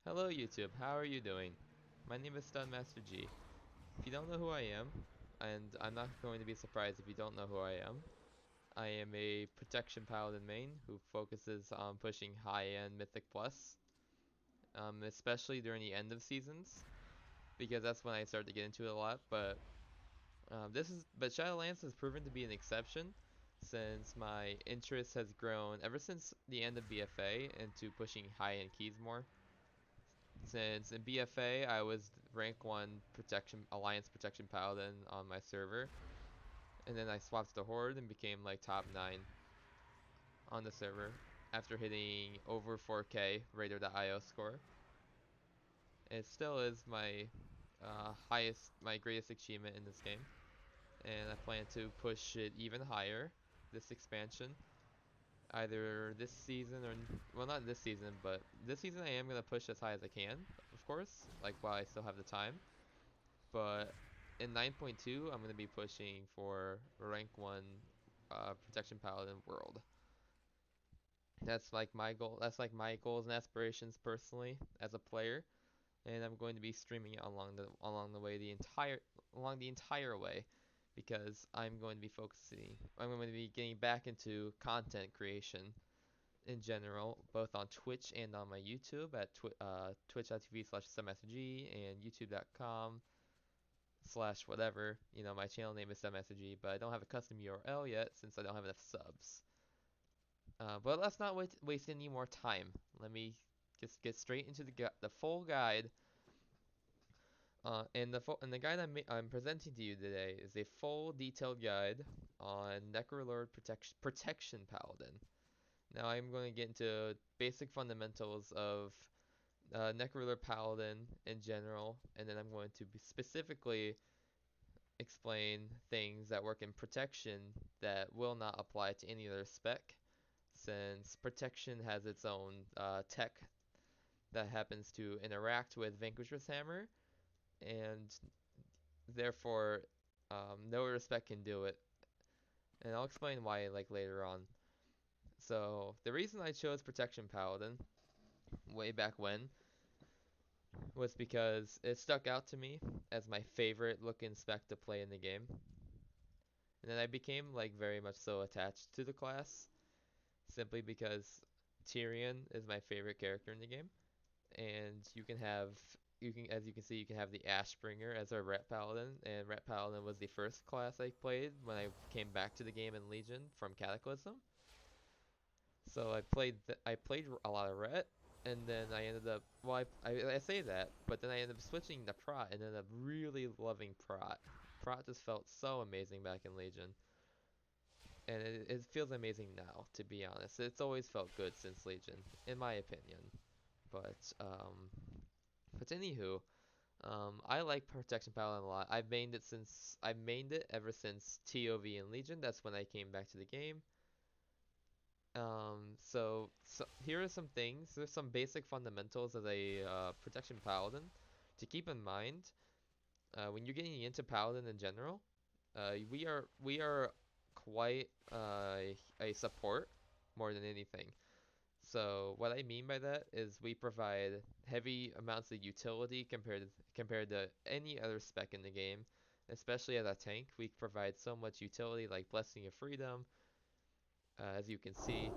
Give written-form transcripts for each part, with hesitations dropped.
Hello YouTube, how are you doing? My name is Studmasterg. If you don't know who I am, and I'm not going to be surprised if you don't know who I am a Protection Paladin main who focuses on pushing high-end Mythic Plus, especially during the end of seasons, because that's when I start to get into it a lot, but Shadowlands has proven to be an exception, since my interest has grown ever since the end of BFA into pushing high-end keys more. Since in BFA I was rank 1 protection Alliance Protection Paladin on my server, and then I swapped to Horde and became like top 9 on the server after hitting over 4K Raider.io score. It still is my my greatest achievement in this game, and I plan to push it even higher this expansion. Either this season or, well, not this season, but this season I am going to push as high as I can, of course, like while I still have the time. But in 9.2, I'm going to be pushing for rank 1 Protection Paladin World. That's like my goal. That's like my goals and aspirations personally as a player, and I'm going to be streaming it along the way the entire way, because I'm going to be getting back into content creation in general, both on Twitch and on my YouTube at twitch.tv/SapMasterG and youtube.com/ whatever. You know, my channel name is SapMasterG, but I don't have a custom URL yet since I don't have enough subs. But let's not waste any more time. Let me just get straight into the full guide. And the guide I'm presenting to you today is a full detailed guide on Necrolord Protection Paladin. Now I'm going to get into basic fundamentals of Necrolord Paladin in general, and then I'm going to specifically explain things that work in protection that will not apply to any other spec, since protection has its own tech that happens to interact with Vanquisher's Hammer, and therefore no other spec can do it. And I'll explain why like later on. So the reason I chose Protection Paladin way back when was because it stuck out to me as my favorite looking spec to play in the game. And then I became like very much so attached to the class simply because Tyrion is my favorite character in the game. And as you can see, you can have the Ashbringer as our Ret Paladin, and Ret Paladin was the first class I played when I came back to the game in Legion from Cataclysm. So I played a lot of Ret, and then I ended up, well, I say that, but then I ended up switching to Prot and ended up really loving Prot. Prot just felt so amazing back in Legion, and it feels amazing now, to be honest. It's always felt good since Legion, in my opinion. But anywho, I like Protection Paladin a lot. I've mained it ever since TOV and Legion. That's when I came back to the game. So here are some things. There's some basic fundamentals of a Protection Paladin to keep in mind when you're getting into Paladin in general. We are quite a support more than anything. So what I mean by that is we provide heavy amounts of utility compared to any other spec in the game. Especially as a tank, we provide so much utility like Blessing of Freedom. As you can see,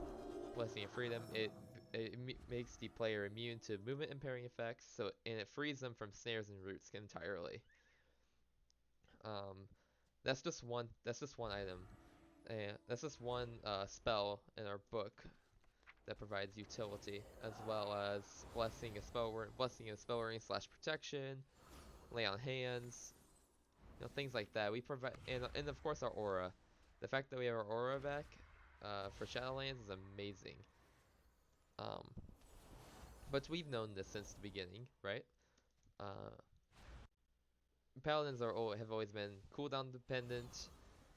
Blessing of Freedom, it makes the player immune to movement impairing effects, and it frees them from snares and roots entirely. Um, that's just one item. And that's just one spell in our book that provides utility, as well as Blessing of Spell / Protection, Lay on Hands, things like that. We provide, and of course our aura. The fact that we have our aura back for Shadowlands is amazing. Um, but we've known this since the beginning, right? Uh, Paladins have always been cooldown dependent.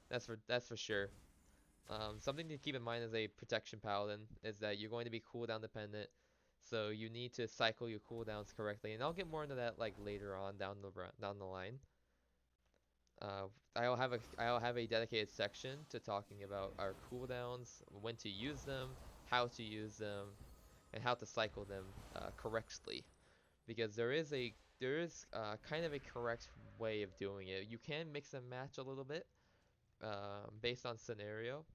That's for sure. Something to keep in mind as a protection paladin is that you're going to be cooldown dependent, so you need to cycle your cooldowns correctly. And I'll get more into that like later on down the line. I'll have a dedicated section to talking about our cooldowns, when to use them, how to use them, and how to cycle them correctly. because there is kind of a correct way of doing it. You can mix and match a little bit based on scenario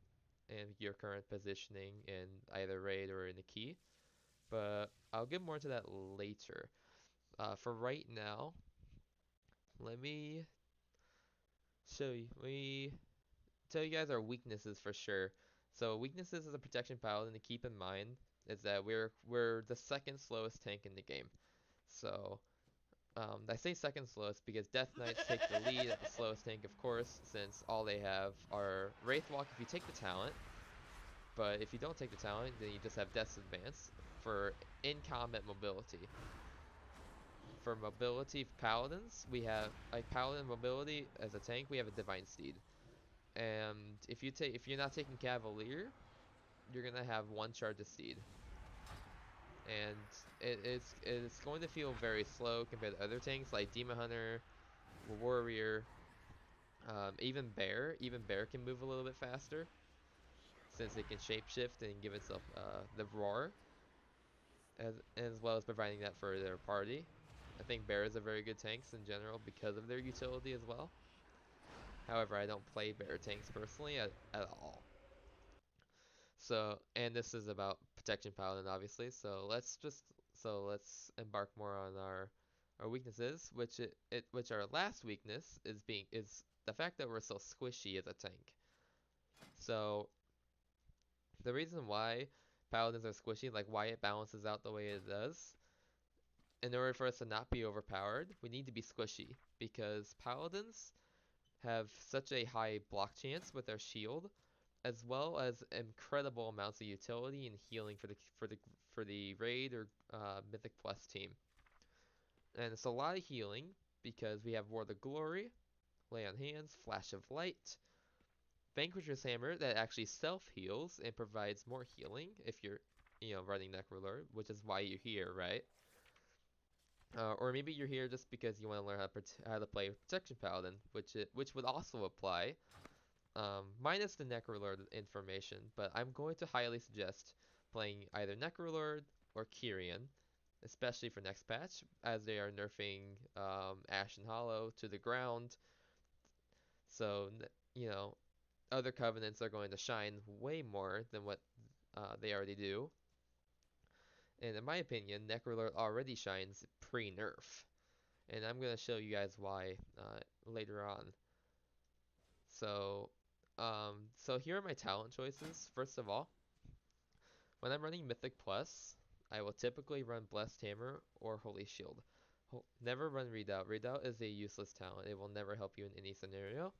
and your current positioning in either raid or in the key, but I'll get more into that later. For right now, let me let me tell you guys our weaknesses for sure. So weaknesses as a protection paladin to keep in mind is that we're the second slowest tank in the game. So I say second slowest because Death Knights take the lead at the slowest tank, of course, since all they have are Wraithwalk if you take the talent, but if you don't take the talent, then you just have Death's Advance for in-combat mobility. For mobility paladins, we have like paladin mobility as a tank, we have a Divine Steed. And if you're not taking Cavalier, you're gonna have one charge of Steed. And it's going to feel very slow compared to other tanks like Demon Hunter, Warrior, even Bear. Even Bear can move a little bit faster since it can shapeshift and give itself the roar, as well as providing that for their party. I think Bears are very good tanks in general because of their utility as well. However, I don't play Bear tanks personally at all. So, and this is about protection paladin, obviously. So let's embark more on our weaknesses, which our last weakness is the fact that we're so squishy as a tank. So the reason why paladins are squishy, like why it balances out the way it does, in order for us to not be overpowered, we need to be squishy because paladins have such a high block chance with their shield, as well as incredible amounts of utility and healing for the raid or Mythic Plus team. And it's a lot of healing because we have Ward of Glory, Lay on Hands, Flash of Light, Vanquisher's Hammer that actually self heals and provides more healing if you're running Necrolord, which is why you're here, right? Or maybe you're here just because you want to learn how to play Protection Paladin, which would also apply. Minus the Necrolord information, but I'm going to highly suggest playing either Necrolord or Kyrian, especially for next patch, as they are nerfing Ashen Hollow to the ground. So, other Covenants are going to shine way more than what they already do. And in my opinion, Necrolord already shines pre-nerf. And I'm going to show you guys why later on. So, so here are my talent choices. First of all, when I'm running Mythic Plus, I will typically run Blessed Hammer or Holy Shield. Never run Redoubt. Redoubt is a useless talent. It will never help you in any scenario.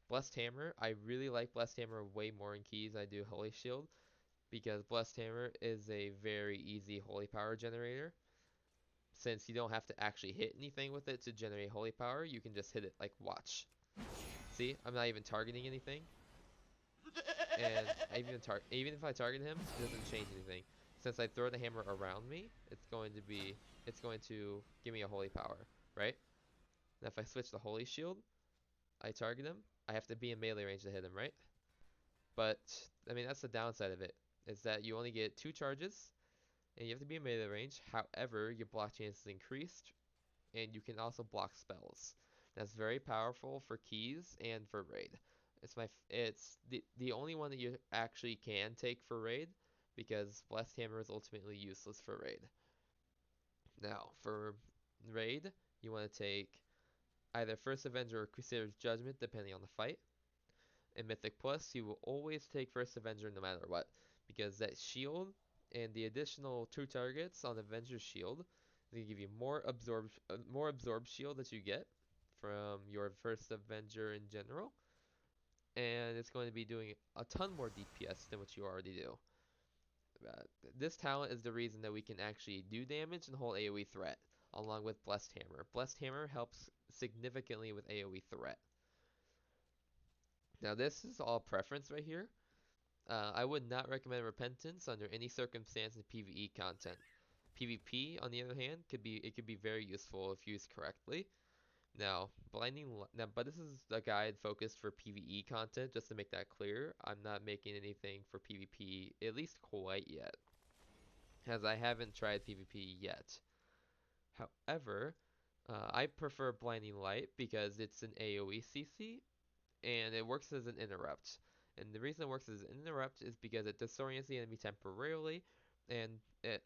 Blessed Hammer, I really like Blessed Hammer way more in keys than I do Holy Shield, because Blessed Hammer is a very easy holy power generator. Since you don't have to actually hit anything with it to generate holy power, you can just hit it like watch. See, I'm not even targeting anything. And even if I target him, it doesn't change anything. Since I throw the hammer around me, it's going to give me a holy power, right? Now if I switch the holy shield, I target him, I have to be in melee range to hit him, right? But I mean that's the downside of it, is that you only get 2 charges and you have to be in melee range. However, your block chance is increased and you can also block spells. That's very powerful for keys and for raid. It's the only one that you actually can take for raid, because Blessed Hammer is ultimately useless for raid. Now, for raid, you want to take either First Avenger or Crusader's Judgment, depending on the fight. In Mythic Plus, you will always take First Avenger no matter what, because that shield and the additional 2 targets on Avenger's shield, they give you more absorb shield that you get from your First Avenger in general, and it's going to be doing a ton more DPS than what you already do. This talent is the reason that we can actually do damage and hold AoE threat, along with Blessed Hammer. Blessed Hammer helps significantly with AoE threat. Now this is all preference right here. I would not recommend Repentance under any circumstance in PvE content. PvP, on the other hand, could be very useful if used correctly. Now, but this is a guide focused for PvE content, just to make that clear. I'm not making anything for PvP, at least quite yet, as I haven't tried PvP yet. However, I prefer Blinding Light because it's an AoE CC and it works as an interrupt. And the reason it works as an interrupt is because it disorients the enemy temporarily, and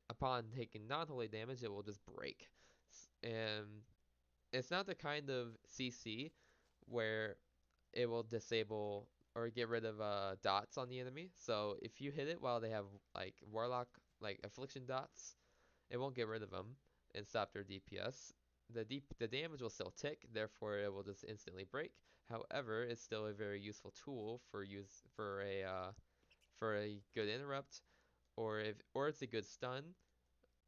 upon taking non-holy damage, it will just break. And it's not the kind of CC where it will disable or get rid of dots on the enemy. So if you hit it while they have like Warlock, like Affliction dots, it won't get rid of them and stop their DPS. The damage will still tick, therefore it will just instantly break. However, it's still a very useful tool for use for a good interrupt, or it's a good stun,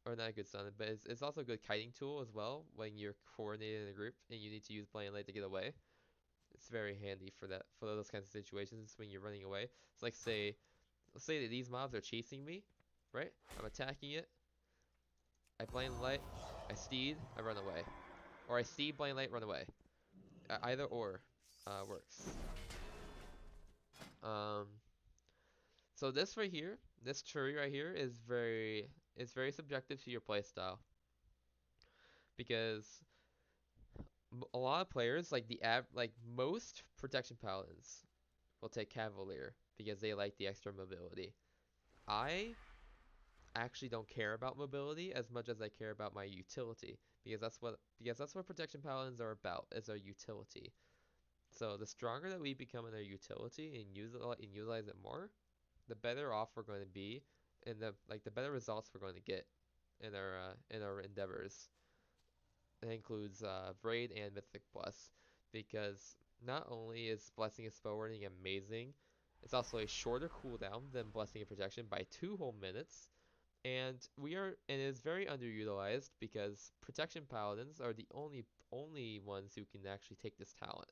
or not a good stun, but it's also a good kiting tool as well when you're coordinated in a group and you need to use Blinding Light to get away. It's very handy for those kinds of situations when you're running away. It's like let's say that these mobs are chasing me, right? I'm attacking it. I Blinding Light, I steed, I run away. Or I steed, Blinding Light, run away. Either or works. Um, so this right here, this tree right here is very subjective to your playstyle because a lot of players like most protection paladins will take Cavalier because they like the extra mobility. I actually don't care about mobility as much as I care about my utility because that's what protection paladins are about, is our utility. So the stronger that we become in our utility and utilize it more, the better off we're going to be, and the better results we're going to get in our endeavors. That includes Braid and Mythic Plus, because not only is Blessing of Spellwarding amazing, it's also a shorter cooldown than Blessing of Protection by 2 whole minutes, and it is very underutilized because Protection Paladins are the only ones who can actually take this talent.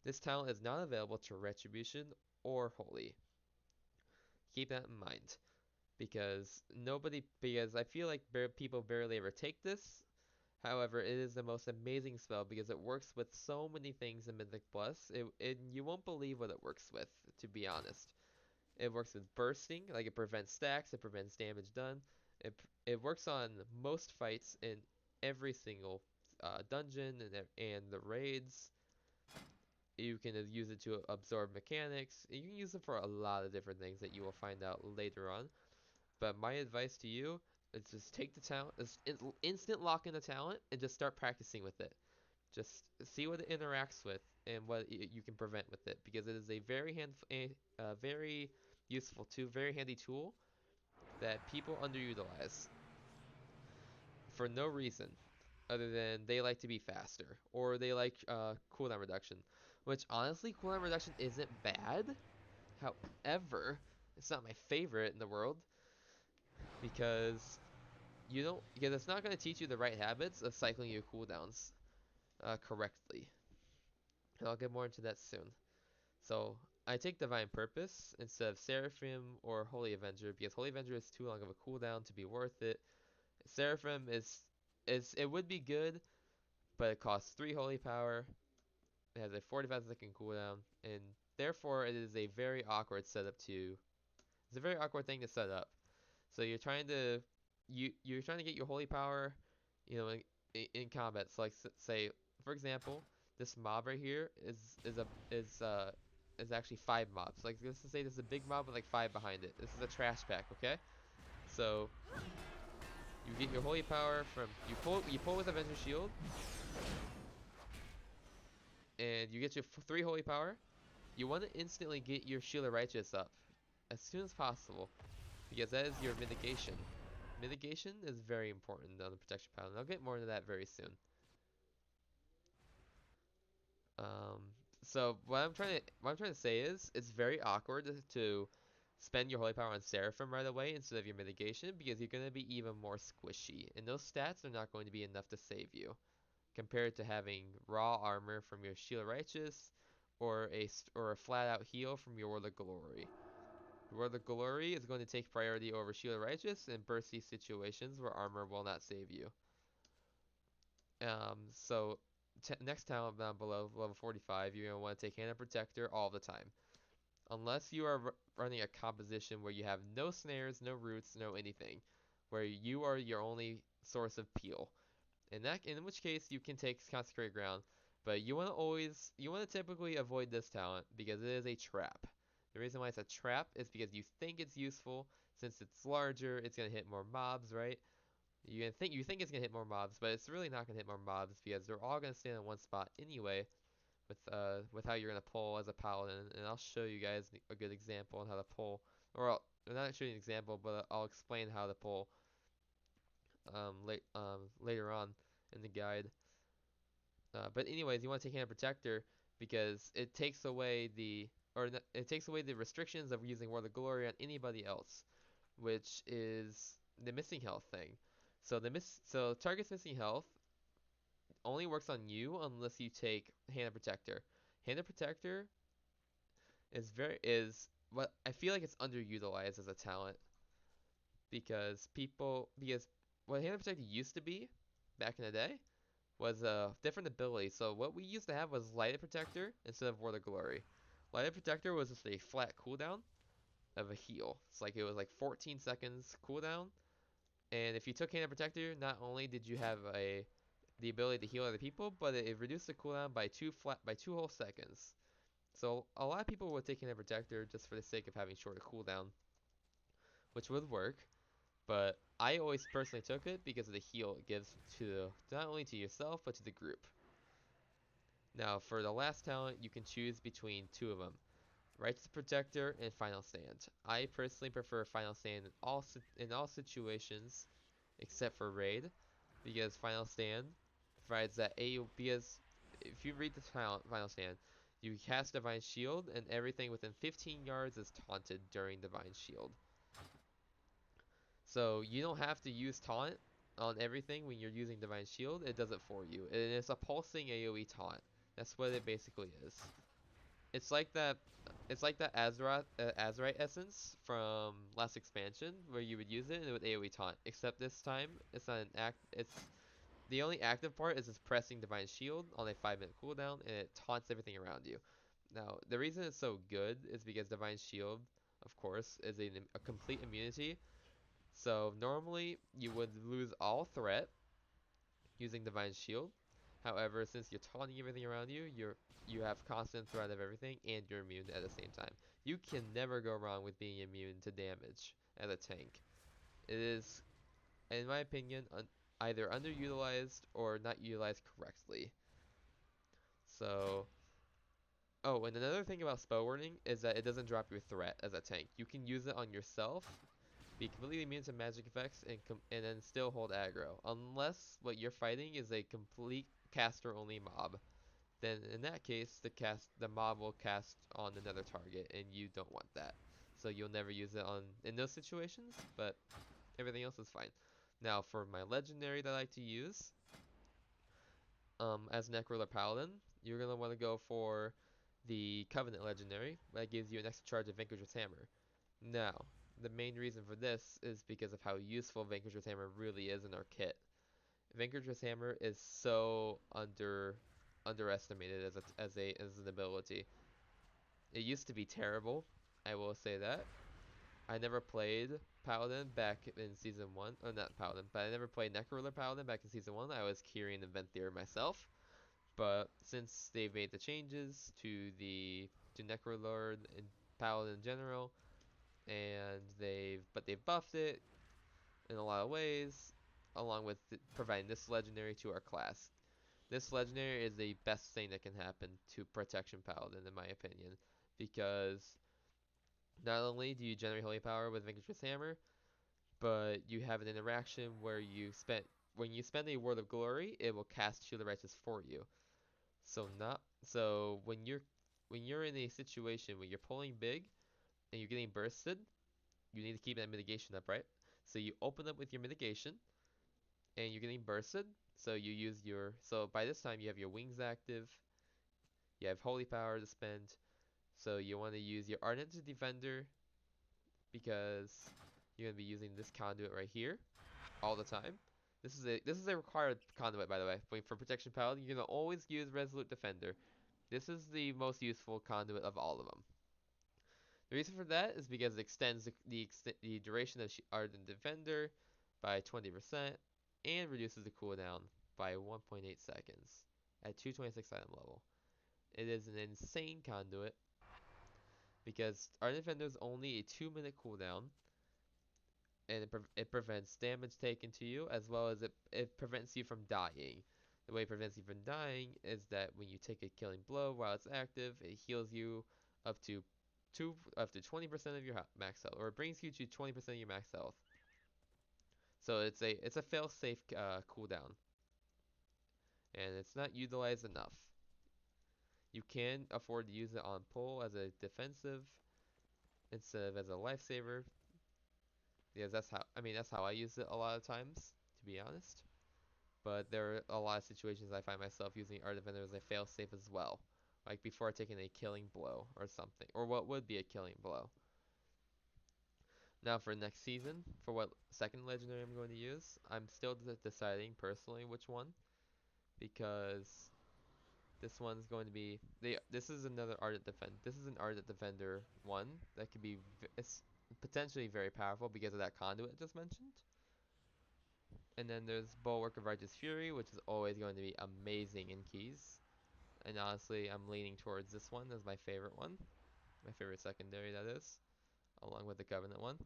This talent is not available to Retribution or Holy. Keep that in mind because I feel like people barely ever take this. However, it is the most amazing spell because it works with so many things in Mythic Plus. You won't believe what it works with, to be honest. It works with bursting, like it prevents stacks, it prevents damage done. It works on most fights in every single dungeon and the raids. You can use it to absorb mechanics. You can use it for a lot of different things that you will find out later on. But my advice to you is just take the talent, instant lock in the talent, and just start practicing with it. Just see what it interacts with and what you can prevent with it, because it is a very useful tool, very handy tool that people underutilize for no reason other than they like to be faster or they like cooldown reduction, which honestly cooldown reduction isn't bad. However, it's not my favorite in the world because because it's not going to teach you the right habits of cycling your cooldowns correctly. And I'll get more into that soon. So I take Divine Purpose instead of Seraphim or Holy Avenger because Holy Avenger is too long of a cooldown to be worth it. Seraphim is it would be good, but it costs 3 Holy Power. It has a 45-second cooldown, and therefore it is a very awkward setup to. It's a very awkward thing to set up. So you're trying to get your holy power, in combat. So like say for example, this mob right here is actually 5 mobs. Like let's just say this is a big mob with like 5 behind it. This is a trash pack, okay? So you get your holy power from you pull with Avenger Shield, and you get your 3 holy power. You want to instantly get your Shield of Righteous up as soon as possible, because that is your mitigation. Mitigation is very important on the protection paladin. I'll get more into that very soon. So what I'm trying to say is it's very awkward to spend your holy power on Seraphim right away instead of your mitigation because you're going to be even more squishy, and those stats are not going to be enough to save you compared to having raw armor from your Shield of Righteous or a flat out heal from your World of Glory. World of Glory is going to take priority over Shield of Righteous in bursty situations where armor will not save you. So next talent down below, level 45, you're going to want to take Hand of Protector all the time. Unless you are running a composition where you have no snares, no roots, no anything. Where you are your only source of peel. In which case you can take Consecrated Ground, but you want to typically avoid this talent because it is a trap. The reason why it's a trap is because you think it's useful since it's larger, it's gonna hit more mobs, right? You think it's gonna hit more mobs, but it's really not gonna hit more mobs because they're all gonna stand in one spot anyway. With how you're gonna pull as a paladin, and I'll show you guys a good example on how to pull, or I'll not show you an example, but I'll explain how to pull later on in the guide. But anyways, you want to take Hand Protector because it takes away it takes away the restrictions of using Word of Glory on anybody else, which is the missing health thing. So target's missing health only works on you unless you take Hand of Protector. Hand of Protector is what I feel like it's underutilized as a talent because what Hand of Protector used to be back in the day was a different ability. So what we used to have was Lighted Protector instead of Word of Glory. Lighted Protector was just a flat cooldown of a heal. It was like 14 seconds cooldown, and if you took Hand of Protector, not only did you have the ability to heal other people, but it reduced the cooldown by 2 whole seconds. So a lot of people would take Hand of Protector just for the sake of having shorter cooldown, which would work. But I always personally took it because of the heal it gives to not only to yourself but to the group. Now, for the last talent, you can choose between two of them, Righteous Protector and Final Stand. I personally prefer Final Stand in all situations except for Raid, because Final Stand provides that because if you read the talent Final Stand, you cast Divine Shield and everything within 15 yards is taunted during Divine Shield. So you don't have to use taunt on everything when you're using Divine Shield. It does it for you. And it's a pulsing AoE taunt. That's what it basically is. It's like that. It's like that Azerite essence from last expansion where you would use it and it would AoE taunt. Except this time it's not an act. It's the only active part is just pressing Divine Shield on a 5-minute cooldown and it taunts everything around you. Now the reason it's so good is because Divine Shield, of course, is a complete immunity. So normally you would lose all threat using Divine Shield. However, since you're taunting everything around you, you have constant threat of everything and you're immune at the same time. You can never go wrong with being immune to damage as a tank. It is, in my opinion, either underutilized or not utilized correctly. So, oh, and another thing about spell warding is that it doesn't drop your threat as a tank. You can use it on yourself, be completely immune to magic effects, and then still hold aggro. Unless what you're fighting is a complete caster only mob. Then in that case, the mob will cast on another target, and you don't want that. So you'll never use it in those situations, but everything else is fine. Now for my legendary that I like to use, as Necrolord Paladin, you're gonna want to go for the Covenant legendary. That gives you an extra charge of Vanquisher's Hammer. Now, the main reason for this is because of how useful Vanquisher's Hammer really is in our kit. Vanquisher's Hammer is so underestimated as an ability. It used to be terrible, I will say that. I never played Paladin back in season 1, or not Paladin, but I never played Necrolord Paladin back in season 1. I was Kyrian and Venthyr myself. But since they've made the changes to Necrolord and Paladin in general, and they've buffed it in a lot of ways, along with providing this legendary to our class. This legendary is the best thing that can happen to Protection Paladin, in my opinion, because not only do you generate holy power with Vanquisher's Hammer, but you have an interaction where when you spend a Word of Glory, it will cast Shield of Righteous for you. So when you're in a situation where you're pulling big and you're getting bursted, you need to keep that mitigation up, right? So you open up with your mitigation, and you're getting bursted. So by this time you have your wings active, you have holy power to spend. So you want to use your Ardent Defender because you're gonna be using this conduit right here all the time. This is a required conduit, by the way. For Protection Paladin, you're gonna always use Resolute Defender. This is the most useful conduit of all of them. The reason for that is because it extends the duration of Ardent Defender by 20% and reduces the cooldown by 1.8 seconds at 226 item level. It is an insane conduit because Art Defender is only a 2-minute cooldown, and it prevents damage taken to you, as well as it prevents you from dying. The way it prevents you from dying is that when you take a killing blow while it's active, it heals you up to 20% of your max health, or it brings you to 20% of your max health. So it's a fail-safe cooldown, and it's not utilized enough. You can afford to use it on pull as a defensive instead of as a lifesaver, because that's how I use it a lot of times, to be honest. But there are a lot of situations I find myself using Art Defender as a fail-safe as well, like before taking a killing blow or something, or what would be a killing blow. Now for next season, for what second legendary I'm going to use, I'm still deciding personally which one, because this one's going to be this is another Ardent Defend. This is an Ardent Defender one that could be potentially very powerful because of that conduit I just mentioned. And then there's Bulwark of Righteous Fury, which is always going to be amazing in keys. And honestly, I'm leaning towards this one as my favorite one. My favorite secondary, that is, along with the Covenant one.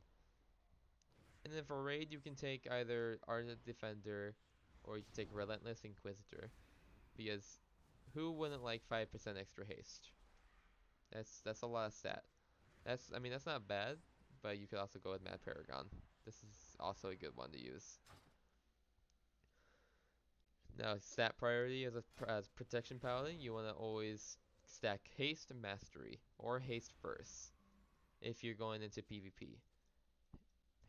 And then for raid, you can take either Ardent Defender or you can take Relentless Inquisitor. Because who wouldn't like 5% extra haste? That's a lot of stat. That's not bad, but you could also go with Mad Paragon. This is also a good one to use. Now, Sap Priority as Protection Paladin, you want to always stack Haste Mastery or Haste first if you're going into PvP.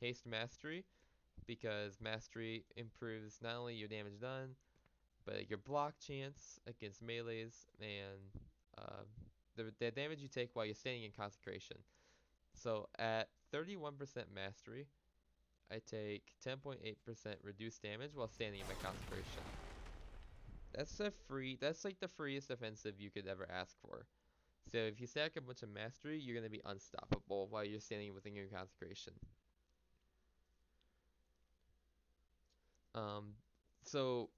Haste Mastery, because Mastery improves not only your damage done, but your block chance against melees and uh, the damage you take while you're standing in Consecration. So at 31% Mastery, I take 10.8% reduced damage while standing in my Consecration. That's like the freest offensive you could ever ask for. So if you stack a bunch of Mastery, you're going to be unstoppable while you're standing within your Consecration. Um, so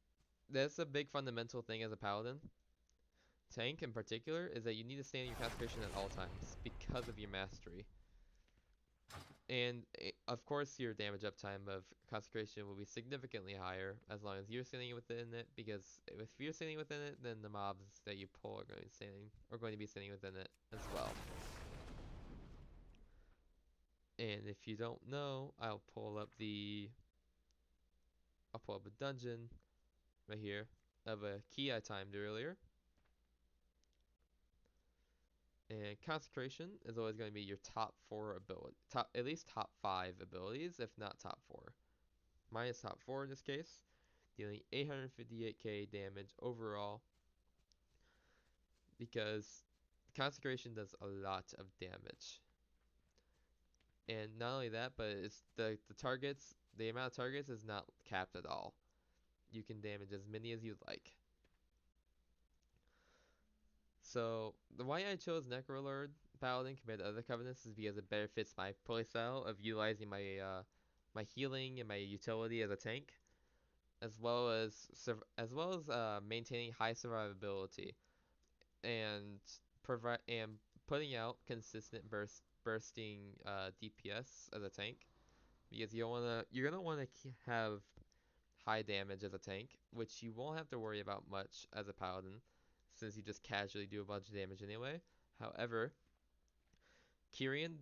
that's a big fundamental thing as a Paladin. Tank in particular is that you need to stay in your Consecration at all times because of your Mastery. And of course, your damage uptime of Consecration will be significantly higher as long as you're standing within it. Because if you're standing within it, then the mobs that you pull are going to be standing within it as well. And if you don't know, I'll pull up a dungeon right here of a key I timed earlier. And Consecration is always going to be your top 4 ability, at least top 5 abilities, if not top 4. Mine is top 4 in this case, dealing 858k damage overall, because Consecration does a lot of damage. And not only that, but it's the amount of targets is not capped at all. You can damage as many as you'd like. So the why I chose Necrolord Paladin compared to other covenants is because it better fits my playstyle of utilizing my healing and my utility as a tank, as well as maintaining high survivability and putting out consistent bursting DPS as a tank, because you're gonna wanna have high damage as a tank, which you won't have to worry about much as a paladin, since you just casually do a bunch of damage anyway. However, Kyrian,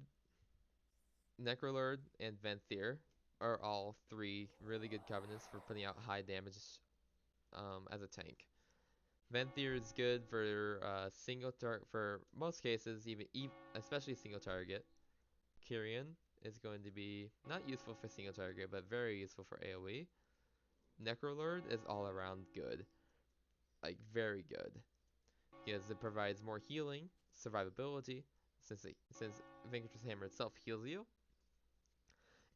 Necrolord, and Venthyr are all 3 really good covenants for putting out high damage as a tank. Venthyr is good for single target for most cases, especially single target. Kyrian is going to be not useful for single target, but very useful for AoE. Necrolord is all around good, like very good, because it provides more healing, survivability, since Vanquish's Hammer itself heals you,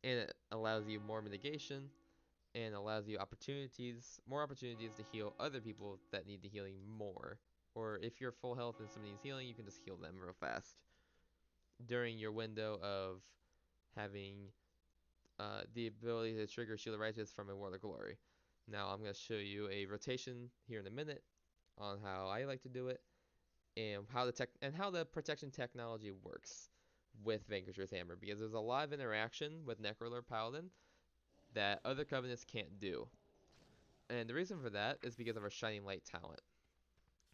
and it allows you more mitigation, and allows you more opportunities to heal other people that need the healing more. Or if you're full health and somebody needs healing, you can just heal them real fast during your window of having the ability to trigger Shield of Righteous from a Word of Glory. Now I'm going to show you a rotation here in a minute on how I like to do it and how the protection technology works with Vanquisher's Hammer, because there's a lot of interaction with Necrolord Paladin that other covenants can't do. And the reason for that is because of our Shining Light talent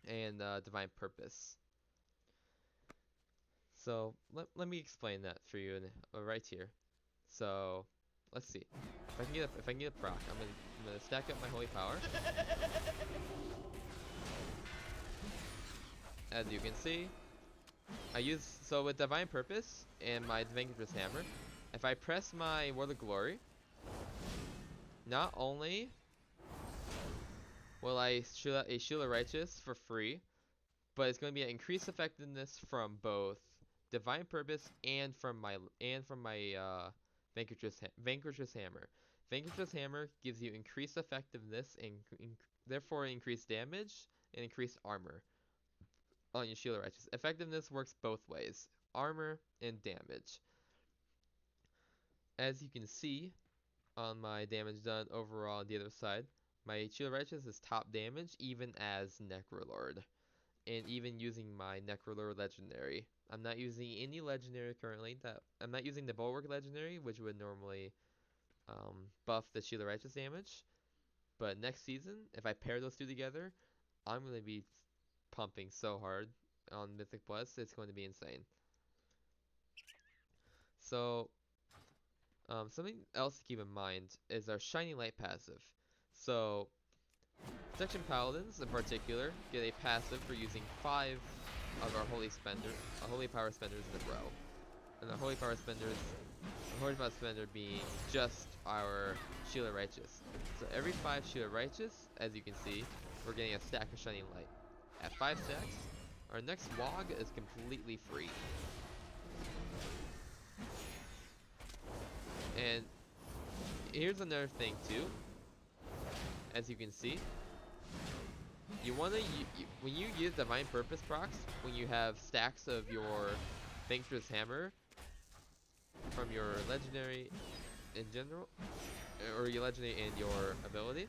and Divine Purpose. So let me explain that for you right here. So let's see. If I can get a proc, I'm gonna stack up my Holy Power. As you can see, so with Divine Purpose and my Vanquisher's Hammer, if I press my Word of Glory, not only will I shoot out a Shield of Righteous for free, but it's going to be an increased effectiveness from both Divine Purpose and from my Vanquisher's Hammer. Vanquisher's Hammer gives you increased effectiveness and therefore increased damage and increased armor on your Shield of Righteous. Effectiveness works both ways, armor and damage. As you can see on my damage done overall on the other side, my Shield of Righteous is top damage even as Necrolord. And even using my Necrolord legendary. I'm not using any legendary currently. I'm not using the Bulwark legendary, which would normally buff the Shield of Righteous damage. But next season, if I pair those two together, I'm going to be pumping so hard on Mythic Plus. It's going to be insane. So, something else to keep in mind is our Shining Light passive. So, Protection Paladins in particular get a passive for using 5 of our Holy Power Spenders in a row. And the Holy Power Spender being just our Shield of Righteous. So every 5 Shield of Righteous, as you can see, we're getting a stack of Shining Light. At 5 stacks, our next WOG is completely free. And here's another thing too. As you can see, you want to when you use Divine Purpose procs, when you have stacks of your Vanquisher's Hammer from your legendary in general, or your legendary and your ability,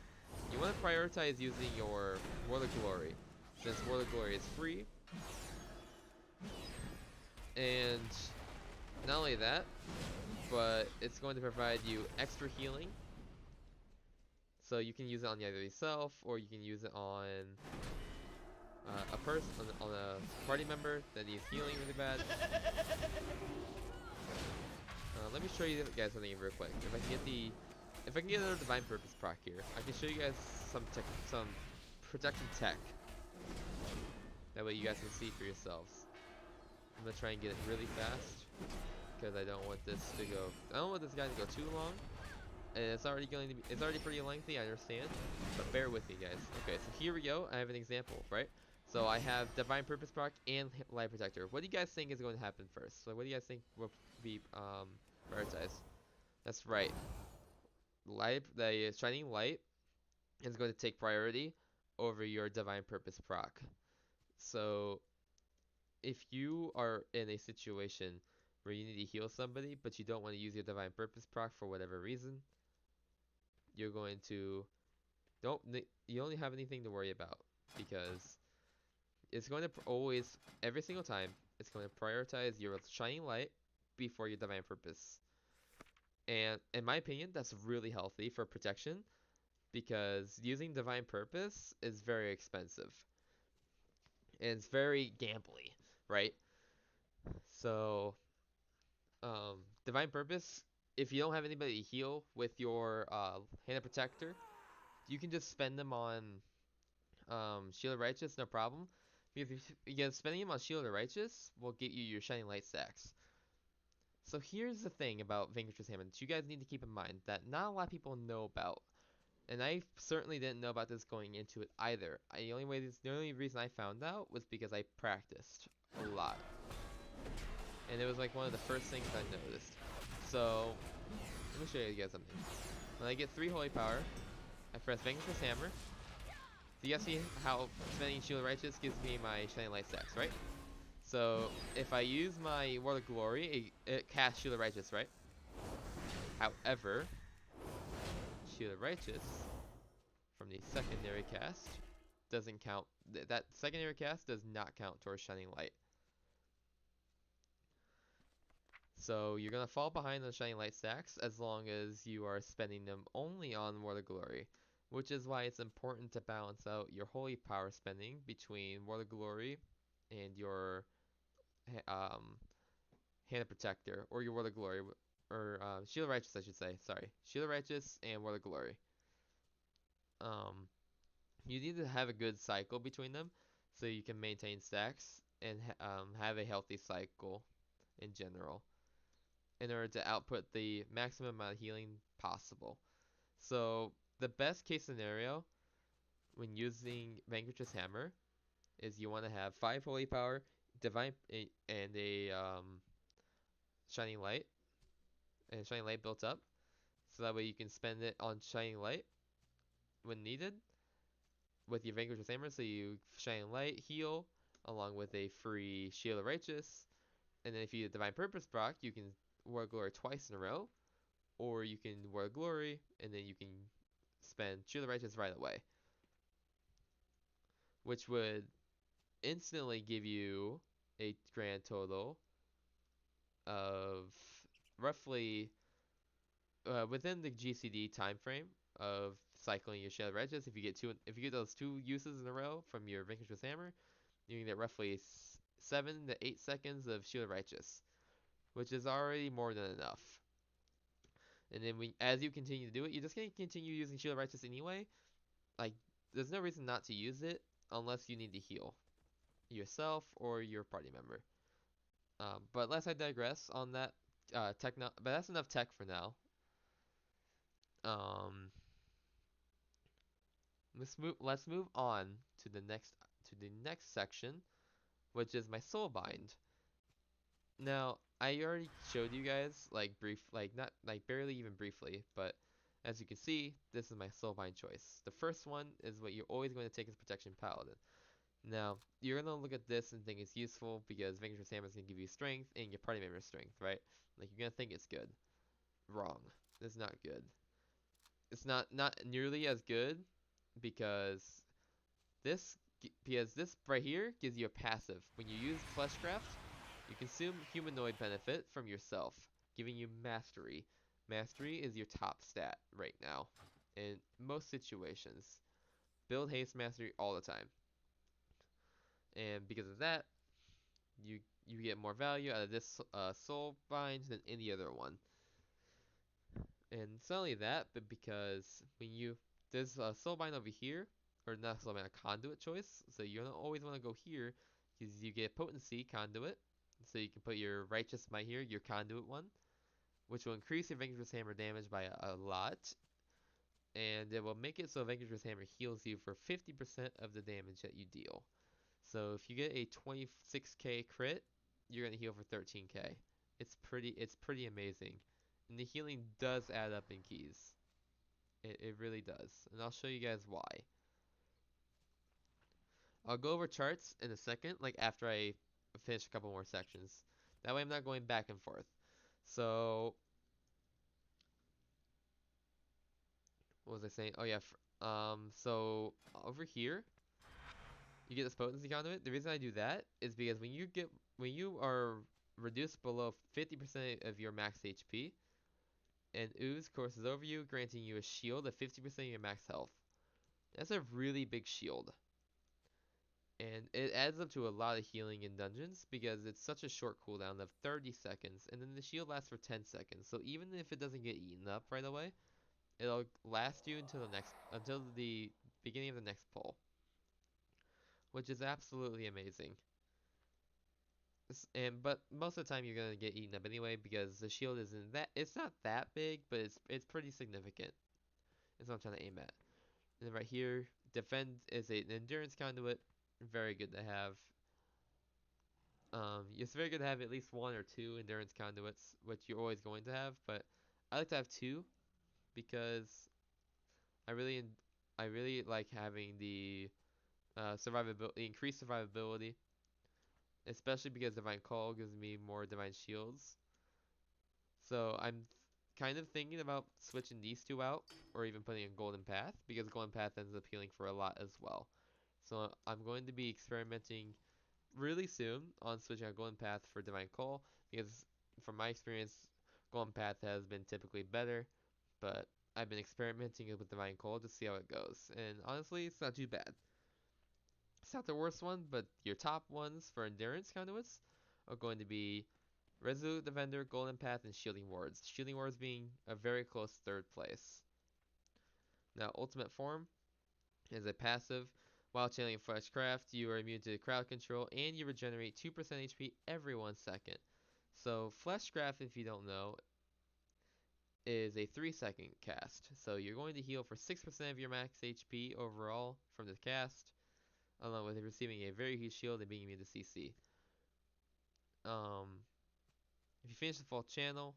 you want to prioritize using your Word of Glory, since Word of Glory is free. And not only that, but it's going to provide you extra healing. So you can use it on either yourself, or you can use it on a person, on a party member that needs healing really bad. Let me show you guys something real quick. If I can get another Divine Purpose proc here, I can show you guys some protection tech. That way you guys can see for yourselves. I'm gonna try and get it really fast because I don't want this guy to go too long. And it's already pretty lengthy, I understand, but bear with me, guys. Okay, so here we go. I have an example, right? So I have Divine Purpose proc and Light Protector. What do you guys think is going to happen first? So what do you guys think will be prioritized? That's right. The Shining Light is going to take priority over your Divine Purpose proc. So if you are in a situation where you need to heal somebody, but you don't want to use your Divine Purpose proc for whatever reason, you're going to you only have anything to worry about, because it's going to always, every single time, it's going to prioritize your Shining Light before your Divine Purpose. And in my opinion, that's really healthy for protection, because using Divine Purpose is very expensive and it's very gambly, right? So Divine Purpose, if you don't have anybody to heal with your Hand of Protector, you can just spend them on Shield of Righteous, no problem. Because spending them on Shield of Righteous will get you your Shining Light stacks. So here's the thing about Vanquisher's Hammer that you guys need to keep in mind that not a lot of people know about. And I certainly didn't know about this going into it either. The only reason I found out was because I practiced a lot. And it was like one of the first things I noticed. So, let me show you guys something. When I get 3 Holy Power, I press Vanquisher's Hammer. So you guys see how spending Shield of Righteous gives me my Shining Light stacks, right? So, if I use my Word of Glory, it casts Shield of Righteous, right? However, Shield of Righteous from the secondary cast doesn't count. That secondary cast does not count towards Shining Light. So you're gonna fall behind on Shining Light stacks as long as you are spending them only on Word of Glory, which is why it's important to balance out your Holy Power spending between Word of Glory and your Hand of Protector, or your Word of Glory, or Shield of Righteous, I should say. Sorry, Shield of Righteous and Word of Glory. Um, you need to have a good cycle between them so you can maintain stacks and have a healthy cycle in general in order to output the maximum amount of healing possible. So the best case scenario when using Vanquish's Hammer is you want to have 5 Holy Power, Divine, and a Shining Light, and Shining Light built up, so that way you can spend it on Shining Light when needed with your Vanquish's Hammer, so you Shining Light, heal, along with a free Shield of Righteous, and then if you Divine Purpose proc, you can Word Glory twice in a row, or you can Word Glory, and then you can spend Shield of Righteous right away, which would instantly give you a grand total of roughly within the GCD time frame of cycling your Shield of Righteous. If you get those 2 uses in a row from your Vanquish's Hammer, you can get roughly 7 to 8 seconds of Shield of Righteous, which is already more than enough. And then as you continue to do it, you're just gonna continue using Shield of Righteous anyway. Like, there's no reason not to use it unless you need to heal yourself or your party member. But lest I digress on that but that's enough tech for now. Um, let's move on to the next section, which is my soul bind. Now, I already showed you guys not like barely even briefly, but as you can see, this is my soul bind choice. The first one is what you're always going to take as protection paladin. Now, you're gonna look at this and think it's useful because Vanquish's Hammer is gonna give you strength and your party member's strength, right? Like, you're gonna think it's good. Wrong. It's not good. It's not nearly as good because this right here gives you a passive. When you use Fleshcraft, you consume humanoid benefit from yourself, giving you mastery. Mastery is your top stat right now in most situations. Build Haste Mastery all the time. And because of that, you get more value out of this soul bind than any other one. And it's not only that, but because when you there's a soul bind over here, or not soul bind, a conduit choice. So you don't always want to go here because you get potency conduit. So you can put your righteous might here, your conduit one, which will increase your Vanquish's Hammer damage by a lot. And it will make it so Vanquish's Hammer heals you for 50% of the damage that you deal. So if you get a 26k crit, you're gonna heal for 13k. It's pretty amazing. And the healing does add up in keys. It really does. And I'll show you guys why. I'll go over charts in a second, like after I finish a couple more sections. That way I'm not going back and forth. So, what was I saying? Oh yeah, so over here, you get this potency conduit. The reason I do that is because when you are reduced below 50% of your max HP, and ooze courses over you, granting you a shield of 50% of your max health. That's a really big shield. And it adds up to a lot of healing in dungeons because it's such a short cooldown of 30 seconds, and then the shield lasts for 10 seconds. So even if it doesn't get eaten up right away, it'll last you until the beginning of the next pull, which is absolutely amazing. But most of the time you're gonna get eaten up anyway because the shield isn't that it's not that big, but it's pretty significant. That's what I'm trying to aim at. And then right here, defend is an endurance conduit. Very good to have. It's very good to have at least 1 or 2 endurance conduits, which you're always going to have. But I like to have 2 because I really, I really like having the survivability, increased survivability, especially because Divine Call gives me more Divine Shields. So I'm kind of thinking about switching these two out, or even putting a Golden Path, because Golden Path ends up healing for a lot as well. So I'm going to be experimenting really soon on switching out Golden Path for Divine Call, because from my experience, Golden Path has been typically better, but I've been experimenting with Divine Call to see how it goes, and honestly, it's not too bad. It's not the worst one, but your top ones for Endurance conduits are going to be Resolute Defender, Golden Path, and Shielding Wards. Shielding Wards being a very close third place. Now, Ultimate Form is a passive. While channeling Fleshcraft, you are immune to crowd control, and you regenerate 2% HP every 1 second. So, Fleshcraft, if you don't know, is a 3-second cast. So, you're going to heal for 6% of your max HP overall from the cast, along with receiving a very huge shield and being immune to CC. If you finish the full channel,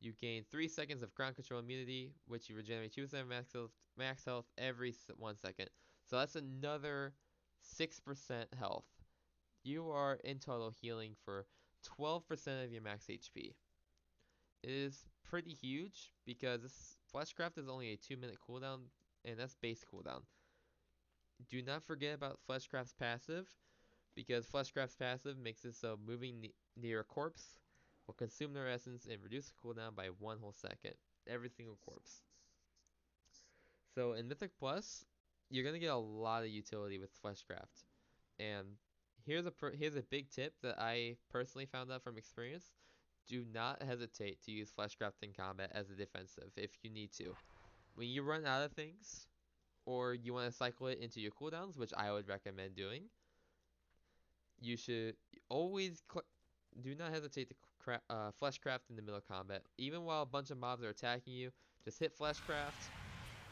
you gain 3 seconds of ground control immunity, which you regenerate 2% max health every 1 second. So that's another 6% health. You are in total healing for 12% of your max HP. It is pretty huge because this Fleshcraft is only a 2-minute cooldown, and that's base cooldown. Do not forget about Fleshcraft's passive, because Fleshcraft's passive makes it so moving near a corpse will consume their essence and reduce the cooldown by 1 whole second. Every single corpse. So in Mythic Plus, you're gonna get a lot of utility with Fleshcraft. And here's a big tip that I personally found out from experience. Do not hesitate to use Fleshcraft in combat as a defensive if you need to. When you run out of things, or you want to cycle it into your cooldowns, which I would recommend doing, you should always do not hesitate to Fleshcraft in the middle of combat. Even while a bunch of mobs are attacking you, just hit Fleshcraft,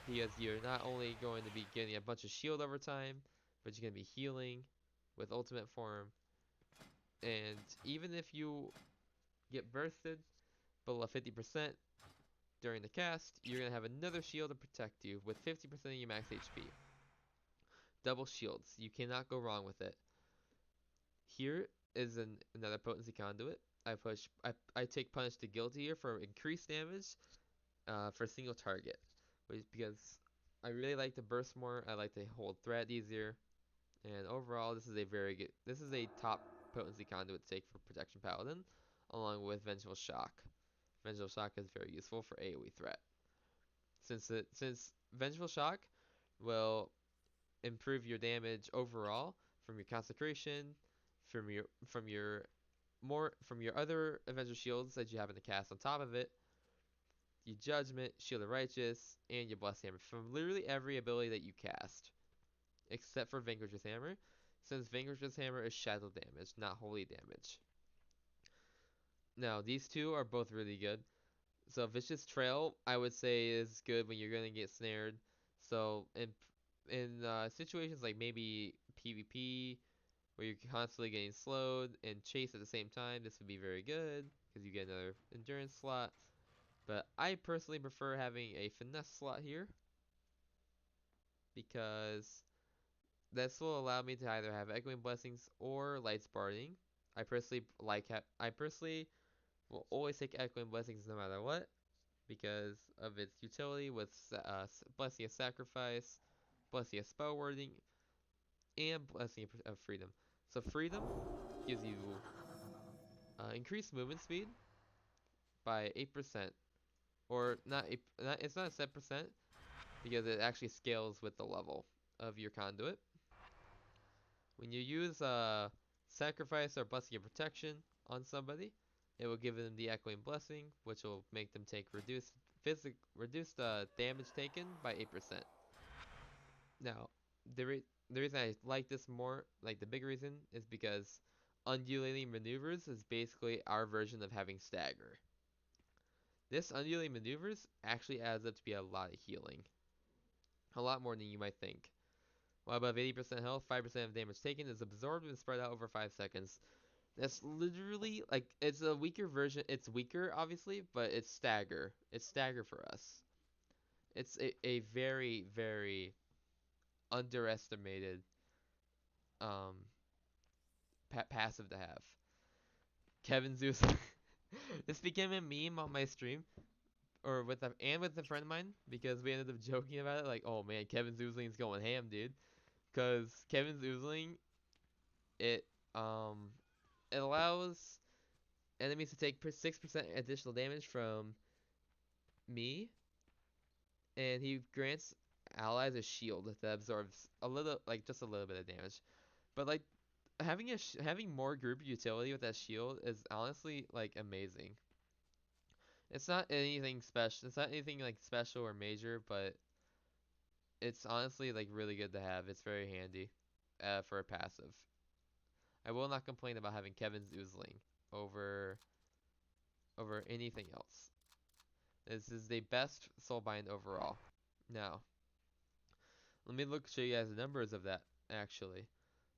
because you're not only going to be getting a bunch of shield over time, but you're going to be healing with ultimate form. And even if you get bursted below 50% during the cast, you're going to have another shield to protect you with 50% of your max HP. Double shields. You cannot go wrong with it. Here is another potency conduit. I take Punish to Guilty here for increased damage for a single target. Because I really like to burst more, I like to hold threat easier, and overall this is a top potency conduit to take for Protection Paladin, along with Vengeful Shock. Vengeful Shock is very useful for AoE threat. Since Vengeful Shock will improve your damage overall from your Consecration, from your other Avenger shields that you have in the cast on top of it, your Judgment, Shield of Righteous, and your Blessed Hammer from literally every ability that you cast, except for Vanquisher's Hammer, since Vanquisher's Hammer is shadow damage, not holy damage. Now, these two are both really good. So Vicious Trail, I would say, is good when you're gonna get snared. So in situations like maybe PvP, where you're constantly getting slowed and chased at the same time, this would be very good because you get another endurance slot. But I personally prefer having a finesse slot here, because this will allow me to either have Echoing Blessings or Light Barding. I personally will always take Echoing Blessings no matter what, because of its utility with Blessing of Sacrifice, Blessing of Spell Wording, and Blessing of Freedom. So Freedom gives you increased movement speed by 8%, or it's not 7%, because it actually scales with the level of your conduit. When you use Sacrifice or Blessing of Protection on somebody, it will give them the Echoing Blessing, which will make them take reduced damage taken by 8%. Now, the reason I like this more, like the big reason, is because Undulating Maneuvers is basically our version of having Stagger. This Undulating Maneuvers actually adds up to be a lot of healing. A lot more than you might think. While above 80% health, 5% of damage taken is absorbed and spread out over 5 seconds. That's literally, like, it's a weaker version. It's weaker, obviously, but it's Stagger. It's Stagger for us. It's a very, very underestimated passive to have. Kevin Zeus. This became a meme on my stream, or with a friend of mine, because we ended up joking about it. Like, oh man, Kevin Zoozling's going ham, dude. Because Kevin Zoozling, it um it allows enemies to take 6% additional damage from me, and he grants allies a shield that absorbs a little, like just a little bit of damage. But like having more group utility with that shield is honestly like amazing. It's not anything special. It's not anything like special or major, but it's honestly like really good to have. It's very handy for a passive. I will not complain about having Kevin's Oozling over anything else. This is the best soulbind overall. Now, let me show you guys the numbers of that actually.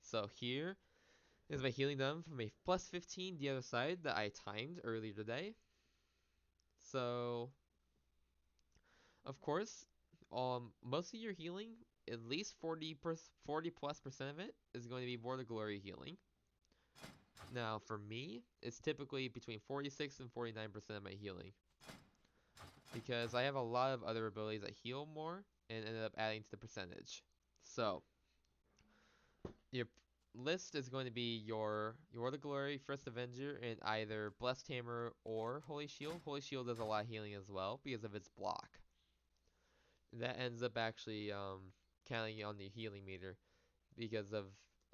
So here is my healing done from a plus 15 the other side that I timed earlier today. So, of course, most of your healing, at least 40 plus percent of it is going to be War of Glory healing. Now, for me, it's typically between 46 and 49% of my healing, because I have a lot of other abilities that heal more and ended up adding to the percentage. So, your list is going to be your War of Glory, First Avenger, and either Blessed Hammer or Holy Shield. Holy Shield does a lot of healing as well because of its block. That ends up actually counting on the healing meter because of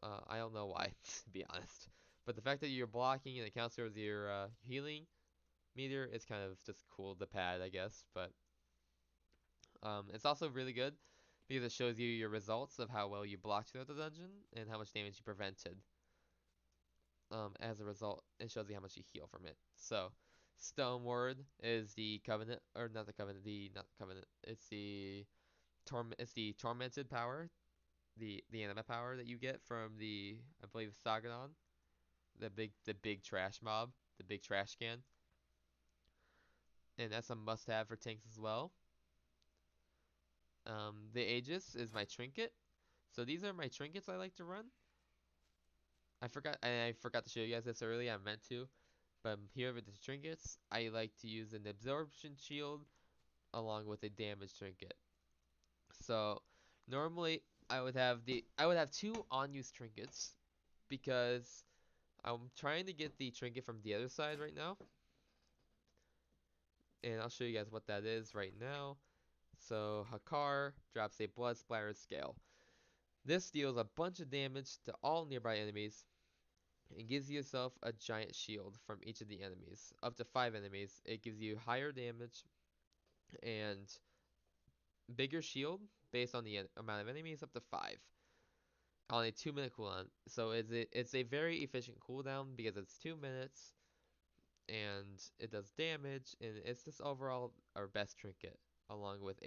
I don't know why, to be honest. But the fact that you're blocking and it counts towards your healing meter is kind of just cool to pad, I guess. But it's also really good because it shows you your results of how well you blocked throughout the dungeon and how much damage you prevented. As a result, it shows you how much you heal from it. So, Stone Ward is the Covenant, or not the Covenant, not the Covenant. It's the Tormented power, the anima power that you get from the, I believe, Sagadon, the big trash mob, the big trash can, and that's a must-have for tanks as well. The Aegis is my trinket. So these are my trinkets I like to run. I forgot to show you guys this earlier. I meant to, but here with the trinkets, I like to use an absorption shield along with a damage trinket. So normally I would have two unused trinkets because I'm trying to get the trinket from the other side right now, and I'll show you guys what that is right now. So Hakar drops a blood splatter scale. This deals a bunch of damage to all nearby enemies and gives yourself a giant shield from each of the enemies. Up to 5 enemies, it gives you higher damage and bigger shield based on the amount of enemies, up to 5 on a 2-minute cooldown. So it's a very efficient cooldown because it's 2 minutes and it does damage, and it's just overall our best trinket along with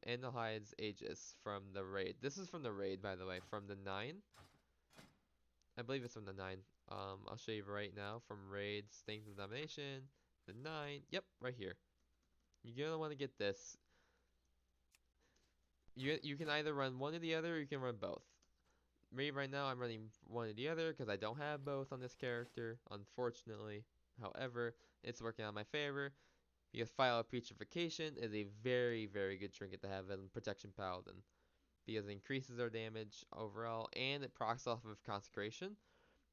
Andalhide's Aegis from the raid. This is from the raid, by the way, from the 9. I believe it's from the 9. I'll show you right now from raids, things of domination, the 9. Yep, right here. You're gonna want to get this. You can either run one or the other, or you can run both. Me right now, I'm running one or the other because I don't have both on this character, unfortunately. However, it's working out my favor because File of Putrefaction is a very, very good trinket to have in Protection Paladin because it increases our damage overall and it procs off of Consecration.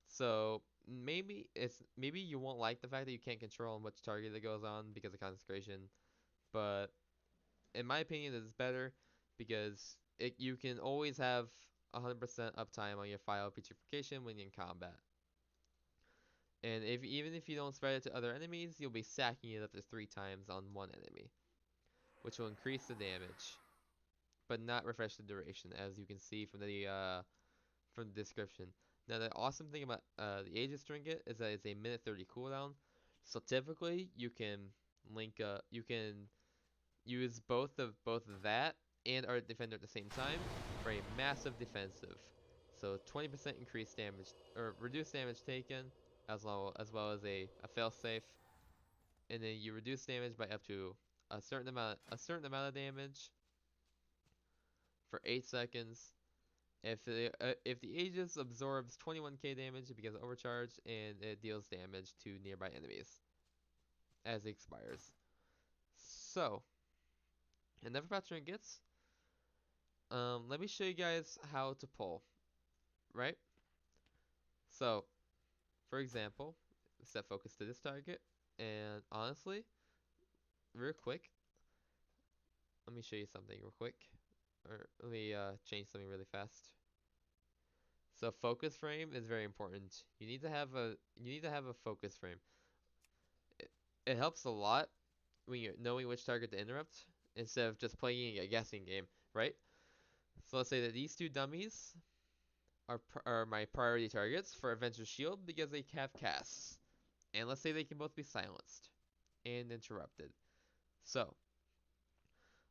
So maybe you won't like the fact that you can't control on which target it goes on because of Consecration, but in my opinion, it's better because you can always have 100% uptime on your File Putrefaction when you're in combat. And even if you don't spread it to other enemies, you'll be sacking it up to 3 times on one enemy, which will increase the damage, but not refresh the duration, as you can see from the description. Now, the awesome thing about the Aegis Trinket is that it's a minute 30 cooldown. So typically, you can use both of that and Art Defender at the same time for a massive defensive. So 20% increased damage or reduced damage taken, as well as a failsafe, and then you reduce damage by up to a certain amount of damage for 8 seconds, If the Aegis absorbs 21k damage, it becomes overcharged and it deals damage to nearby enemies as it expires. So, and never about trinkets. Let me show you guys how to pull, right? So, for example, set focus to this target, and honestly, real quick, let me show you something real quick. Or let me change something really fast. So focus frame is very important. You need to have a focus frame. It helps a lot when you're knowing which target to interrupt instead of just playing a guessing game, right? So let's say that these two dummies are my priority targets for Adventure Shield because they have casts. And let's say they can both be silenced and interrupted. So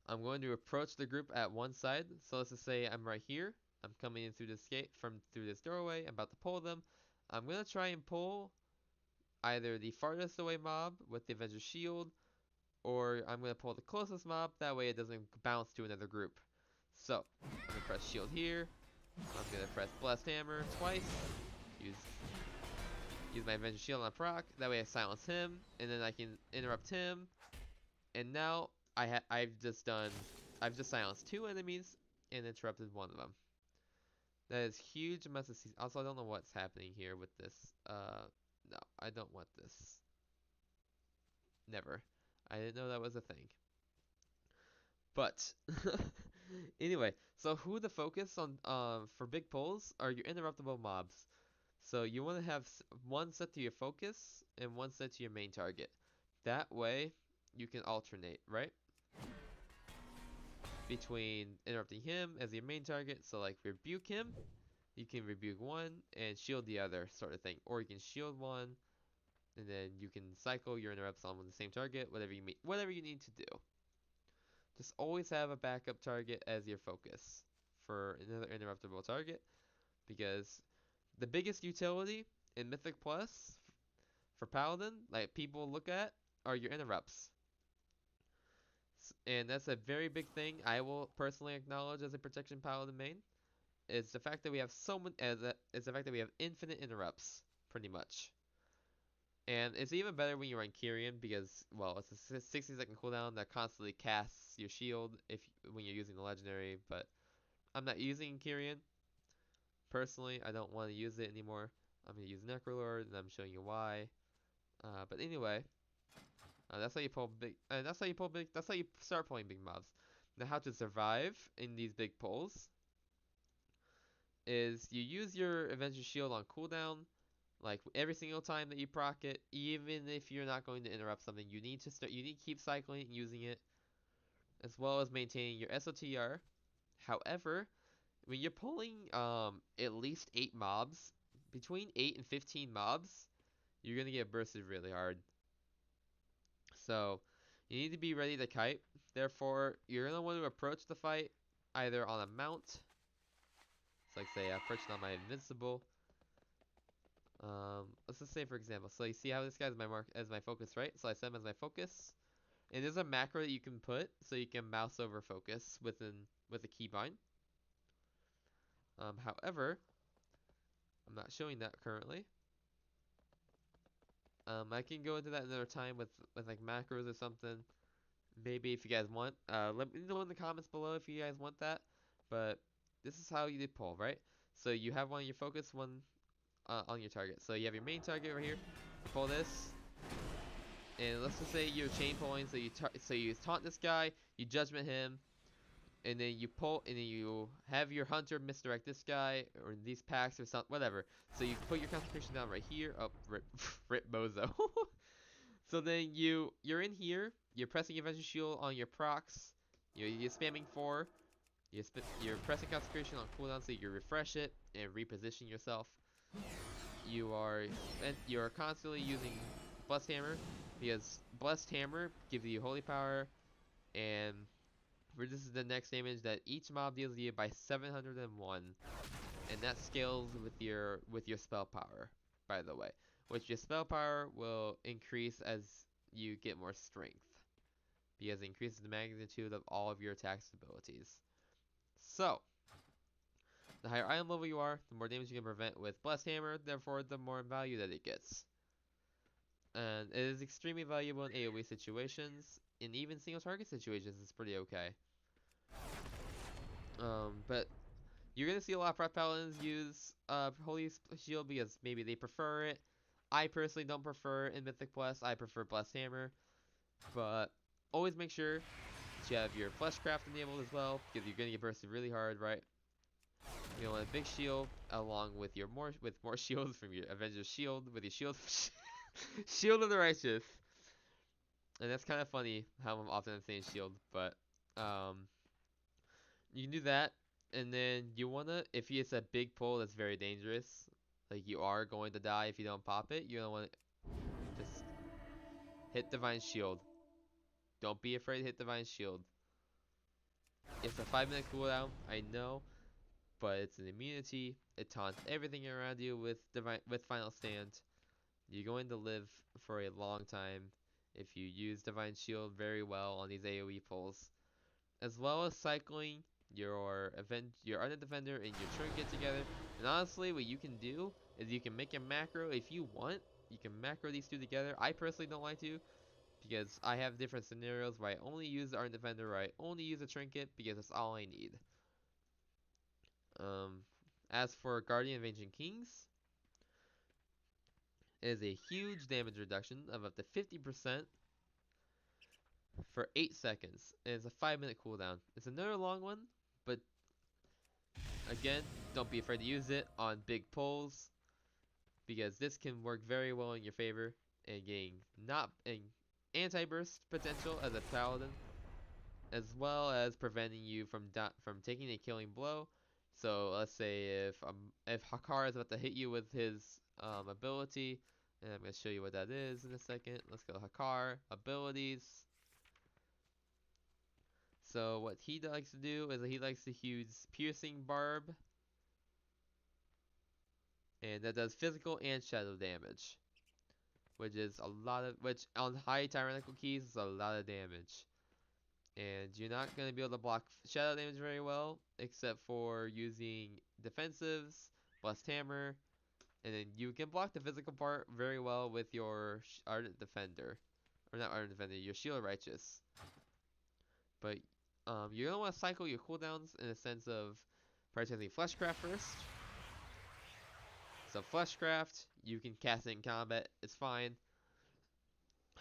I'm going to approach the group at one side. So let's just say I'm right here. I'm coming in through this gate through this doorway. I'm about to pull them. I'm gonna try and pull either the farthest away mob with the Avenger Shield, or I'm gonna pull the closest mob. That way it doesn't bounce to another group. So I'm gonna press Shield here. I'm gonna press Blessed Hammer twice. Use my Avenger Shield on proc. That way I silence him, and then I can interrupt him. And now I've just silenced two enemies and interrupted one of them. That is huge amounts of CC. Also, I don't know what's happening here with this. No, I don't want this. Never. I didn't know that was a thing. But anyway, so who to focus on for big pulls are your interruptible mobs. So you want to have one set to your focus and one set to your main target. That way you can alternate, right? Between interrupting him as your main target. So like rebuke him, you can rebuke one and shield the other sort of thing. Or you can shield one and then you can cycle your interrupts on the same target, whatever you need to do. Just always have a backup target as your focus for another interruptible target, because the biggest utility in Mythic Plus for Paladin, like people look at, are your interrupts. And that's a very big thing I will personally acknowledge as a protection Paladin main. Is the fact that we have is the fact that we have infinite interrupts, pretty much. And it's even better when you're on Kyrian because, well, it's a 60-second cooldown that constantly casts your shield when you're using the legendary. But I'm not using Kyrian personally. I don't want to use it anymore. I'm gonna use Necrolord, and I'm showing you why. But anyway, that's how you pull big. That's how you pull big. That's how you start pulling big mobs. Now, how to survive in these big pulls is you use your Avenger Shield on cooldown. Like every single time that you proc it, even if you're not going to interrupt something, you need to keep cycling and using it, as well as maintaining your SOTR. However, when you're pulling at least 8 mobs, between 8 and 15 mobs, you're gonna get bursted really hard. So you need to be ready to kite. Therefore, you're gonna want to approach the fight either on a mount. It's like say approaching on my invincible. Let's just say for example, so you see how this guy's my focus, right? So I set him as my focus, and there's a macro that you can put so you can mouse over focus with a keybind. However, I'm not showing that currently. I can go into that another time with like macros or something. Maybe if you guys want. Let me know in the comments below if you guys want that. But this is how you did pull, right? So you have one on your focus, one on your target. So you have your main target right here. You pull this, and let's just say you're chain pulling. So you taunt this guy, you judgment him, and then you pull, and then you have your hunter misdirect this guy or these packs or something, whatever. So you put your consecration down right here. Oh, rip, rip bozo. So then you're in here. You're pressing Avenger Shield on your procs. You're spamming 4. You're pressing Consecration on cooldown so you can refresh it and reposition yourself. You're constantly using Blessed Hammer because Blessed Hammer gives you Holy Power, and reduces the next damage that each mob deals you by 701, and that scales with your spell power, by the way. Which your spell power will increase as you get more strength, because it increases the magnitude of all of your attack abilities. So, The higher item level you are, the more damage you can prevent with Blast Hammer, therefore the more value that it gets. And it is extremely valuable in AoE situations. In even single target situations, it's pretty okay. But you're gonna see a lot of prep paladins use Holy Shield because maybe they prefer it. I personally don't prefer it in Mythic Blast. I prefer Blast Hammer. But always make sure that you have your Fleshcraft enabled as well, because you're gonna get bursted really hard, right? You want a big shield along with your more shields from your Avengers shield with your shield shield of the righteous. And that's kind of funny how often I'm saying shield, but you can do that, and then you wanna, if it's a big pull that's very dangerous, like you are going to die if you don't pop it, you're gonna want to just hit Divine Shield. Don't be afraid to hit Divine Shield. It's a 5-minute cooldown, I know, but it's an immunity. It taunts everything around you with Final Stand. You're going to live for a long time if you use Divine Shield very well on these AoE pulls, as well as cycling your Ardent Defender and your Trinket together. And honestly, what you can do is you can make a macro if you want. You can macro these two together. I personally don't like to, because I have different scenarios where I only use the Ardent Defender, or I only use a Trinket because that's all I need. Um, as for Guardian of Ancient Kings, it is a huge damage reduction of up to 50% for 8 seconds. And it's a 5-minute cooldown. It's another long one, but again, don't be afraid to use it on big pulls, because this can work very well in your favor and getting not an anti-burst potential as a paladin, as well as preventing you from taking a killing blow. So let's say if Hakar is about to hit you with his ability, and I'm going to show you what that is in a second. Let's go Hakar abilities. So what he likes to do is he likes to use Piercing Barb, and that does physical and shadow damage, which is which on high tyrannical keys is a lot of damage. And you're not going to be able to block shadow damage very well, except for using defensives, Blessed Hammer, and then you can block the physical part very well with your Ardent Defender. Or not Ardent Defender, your Shield of Righteous. But you're going to want to cycle your cooldowns in the sense of prioritizing Fleshcraft first. So Fleshcraft, you can cast it in combat, it's fine,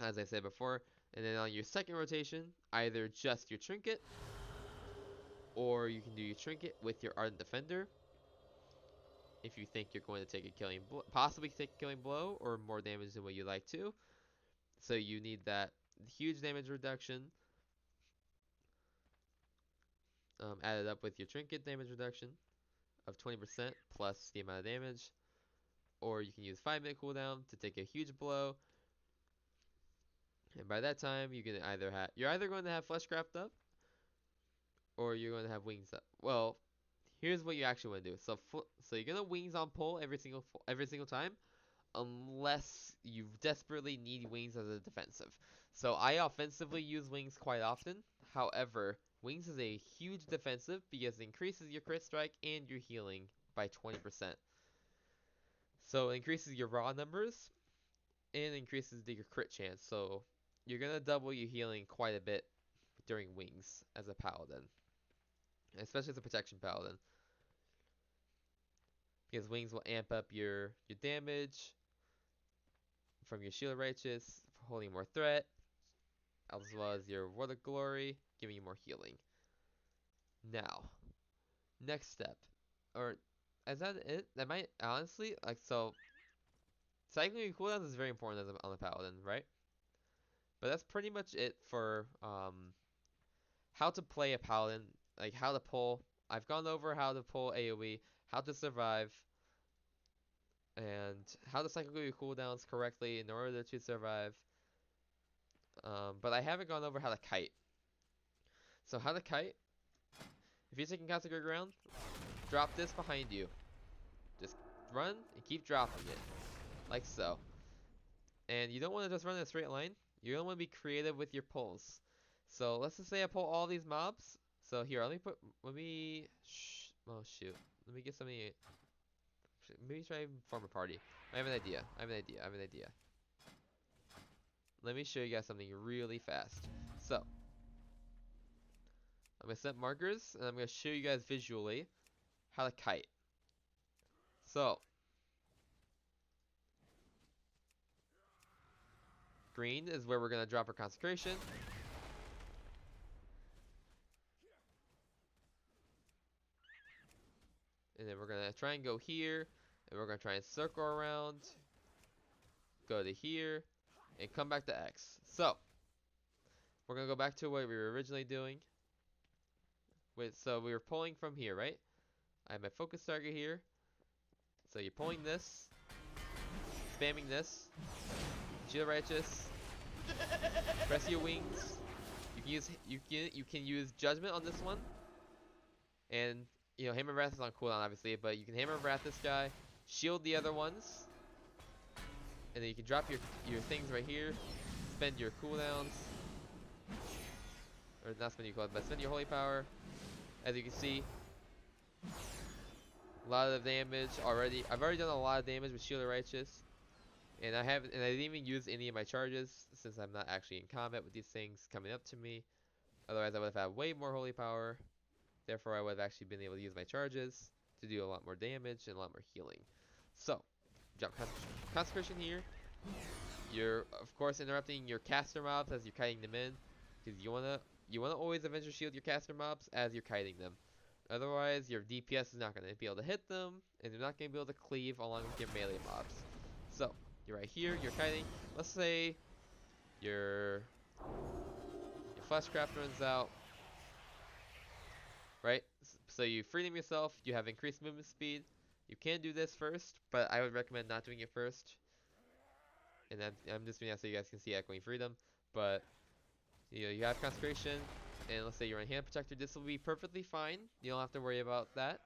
as I said before. And then on your second rotation, either just your Trinket, or you can do your Trinket with your Ardent Defender if you think you're going to take a killing possibly take a killing blow or more damage than what you like to. So you need that huge damage reduction added up with your Trinket damage reduction of 20% plus the amount of damage. Or you can use 5-minute cooldown to take a huge blow. And by that time, you're either going to have Fleshcraft up, or you're going to have Wings up. Well, here's what you actually want to do. So you're gonna Wings on pull every single time, unless you desperately need Wings as a defensive. So I offensively use Wings quite often. However, Wings is a huge defensive because it increases your crit strike and your healing by 20%. So it increases your raw numbers and increases your crit chance. So you're gonna double your healing quite a bit during Wings as a paladin, especially as a protection paladin, because Wings will amp up your damage from your Shield of Righteous, holding more threat, as well as your Word of Glory, giving you more healing. Now, next step, or is that it? That might honestly cycling your cooldowns is very important on the paladin, right? But that's pretty much it for how to play a paladin, like how to pull. I've gone over how to pull AoE, how to survive, and how to cycle your cooldowns correctly in order to survive. But I haven't gone over how to kite. So how to kite, if you're taking Consecrated Ground, drop this behind you. Just run and keep dropping it, like so. And you don't want to just run in a straight line. You don't want to be creative with your pulls. So let's just say I pull all these mobs. So here, let me Oh shoot. Let me get something. Maybe try and form a party. I have an idea. I have an idea. I have an idea. Let me show you guys something really fast. So, I'm gonna set markers and I'm gonna show you guys visually how to kite. So, green is where we're gonna drop our consecration. And then we're gonna try and go here, and we're gonna try and circle around, go to here, and come back to X. So, we're gonna go back to what we were originally doing. So we were pulling from here, right? I have my focus target here. So you're pulling this, spamming this, shield righteous, press your wings. You can use judgment on this one, and hammer wrath is on cooldown obviously, but you can hammer wrath this guy, shield the other ones, and then you can drop your things right here, spend your cooldowns, or not spend your cooldowns, but spend your holy power. As you can see, a lot of damage already. I've already done a lot of damage with Shield of Righteous, and I didn't even use any of my charges since I'm not actually in combat with these things coming up to me. Otherwise, I would have had way more holy power. Therefore, I would have actually been able to use my charges to do a lot more damage and a lot more healing. So, drop Consecration here. You're of course interrupting your caster mobs as you're kiting them in, because you wanna always Avenger Shield your caster mobs as you're kiting them. Otherwise, your DPS is not going to be able to hit them, and you're not going to be able to cleave along with your melee mobs. So, you're right here, you're kiting. Let's say your Fleshcraft runs out, right? So you freedom yourself, you have increased movement speed. You can do this first, but I would recommend not doing it first. And I'm just doing that so you guys can see Echoing Freedom. But you have Consecration, and let's say you're on Hand Protector, this will be perfectly fine. You don't have to worry about that,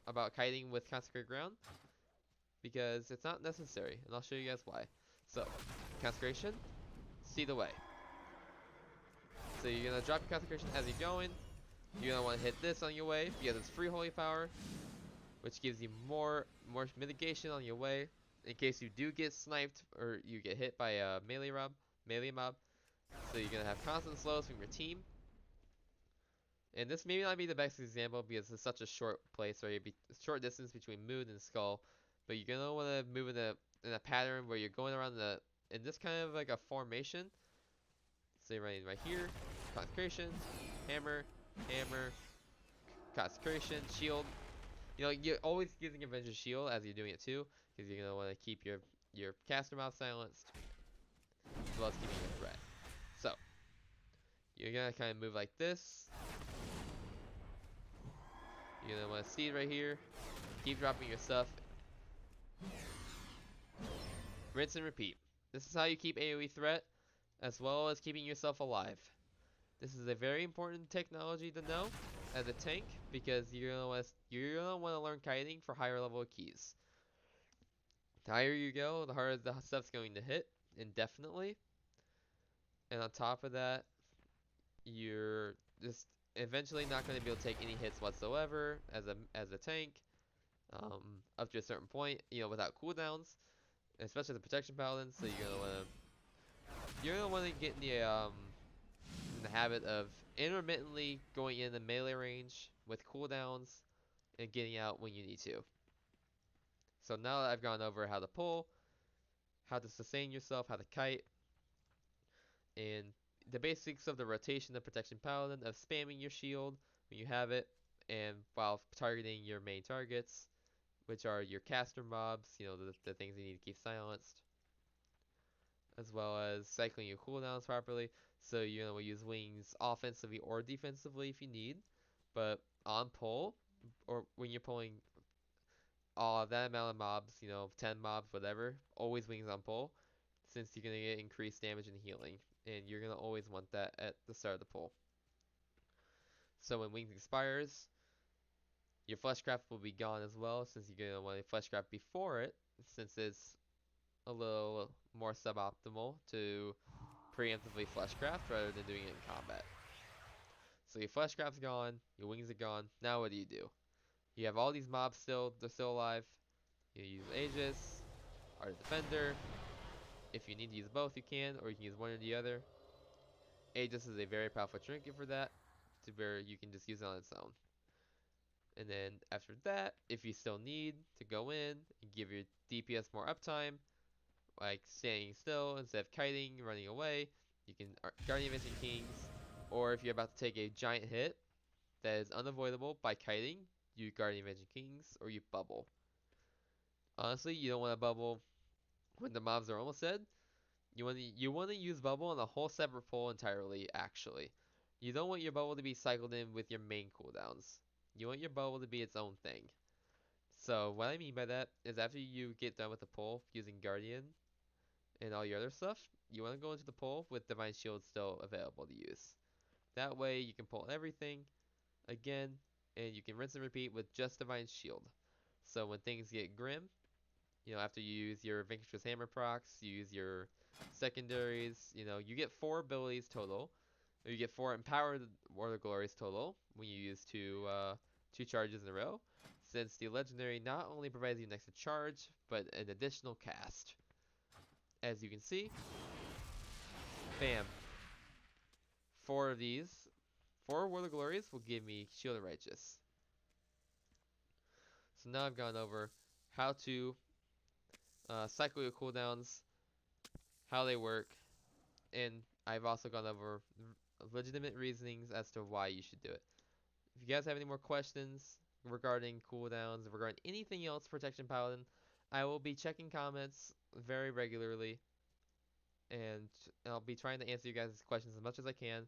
about kiting with Consecrated Ground, because it's not necessary, and I'll show you guys why. So, Consecration, see the way. So you're going to drop your Consecration as you're going. You're going to want to hit this on your way, because it's free Holy Power, which gives you more mitigation on your way, in case you do get sniped, or you get hit by a melee mob. So you're going to have constant slows from your team. And this may not be the best example because it's such a short place, or short distance between Moon and Skull. But you're gonna want to move in a pattern where you're going around in this kind of like a formation. So you're running right here, Consecration, hammer, hammer, Consecration, shield. You're always using Avenger Shield as you're doing it too, because you're gonna want to keep your caster mouth silenced, as well as keeping your threat. So you're gonna kind of move like this. You're gonna want to seed right here. Keep dropping your stuff. Rinse and repeat. This is how you keep AoE threat, as well as keeping yourself alive. This is a very important technology to know as a tank, because you're gonna want to learn kiting for higher level keys. The higher you go, the harder the stuff's going to hit indefinitely. And on top of that, you're just eventually not going to be able to take any hits whatsoever as a tank, up to a certain point, without cooldowns, especially the protection paladin. So you're gonna want to get in the habit of intermittently going in the melee range with cooldowns and getting out when you need to. So now that I've gone over how to pull, how to sustain yourself, how to kite, and the basics of the rotation of protection paladin, of spamming your shield when you have it, and while targeting your main targets, which are your caster mobs, the things you need to keep silenced, as well as cycling your cooldowns properly. So we'll use wings offensively or defensively if you need, but on pull, or when you're pulling that amount of mobs, 10 mobs, whatever, always wings on pull, since you're going to get increased damage and healing, and you're going to always want that at the start of the pull. So when wings expires, your fleshcraft will be gone as well, since you're going to want a fleshcraft before it, since it's a little more suboptimal to preemptively fleshcraft rather than doing it in combat. So your fleshcraft's gone, your wings are gone. Now what do? You have all these mobs still, they're still alive. You use Aegis, Art of Defender. If you need to use both, you can, or you can use one or the other. Aegis is a very powerful trinket for that, to where you can just use it on its own. And then after that, if you still need to go in and give your DPS more uptime, like staying still instead of kiting, running away, you can Guardian of Ancient Kings, or if you're about to take a giant hit that is unavoidable by kiting, you Guardian of Ancient Kings, or you bubble. Honestly, you don't want to bubble when the mobs are almost dead. You want to use bubble on a whole separate pool entirely, actually. You don't want your bubble to be cycled in with your main cooldowns. You want your bubble to be its own thing. So what I mean by that is after you get done with the pull using Guardian and all your other stuff, you want to go into the pull with Divine Shield still available to use. That way you can pull everything again and you can rinse and repeat with just Divine Shield. So when things get grim, after you use your Vanquisher's Hammer procs, you use your secondaries, you get 4 abilities total. Or you get 4 Empowered War of Glories total when you use two charges in a row. Since the legendary not only provides you an extra charge, but an additional cast. As you can see, bam. 4 of these, 4 War of Glories will give me Shield of Righteous. So now I've gone over how to cycle your cooldowns, how they work, and I've also gone over legitimate reasonings as to why you should do it. If you guys have any more questions regarding cooldowns, regarding anything else Protection Paladin, I will be checking comments very regularly, and I'll be trying to answer you guys' questions as much as I can,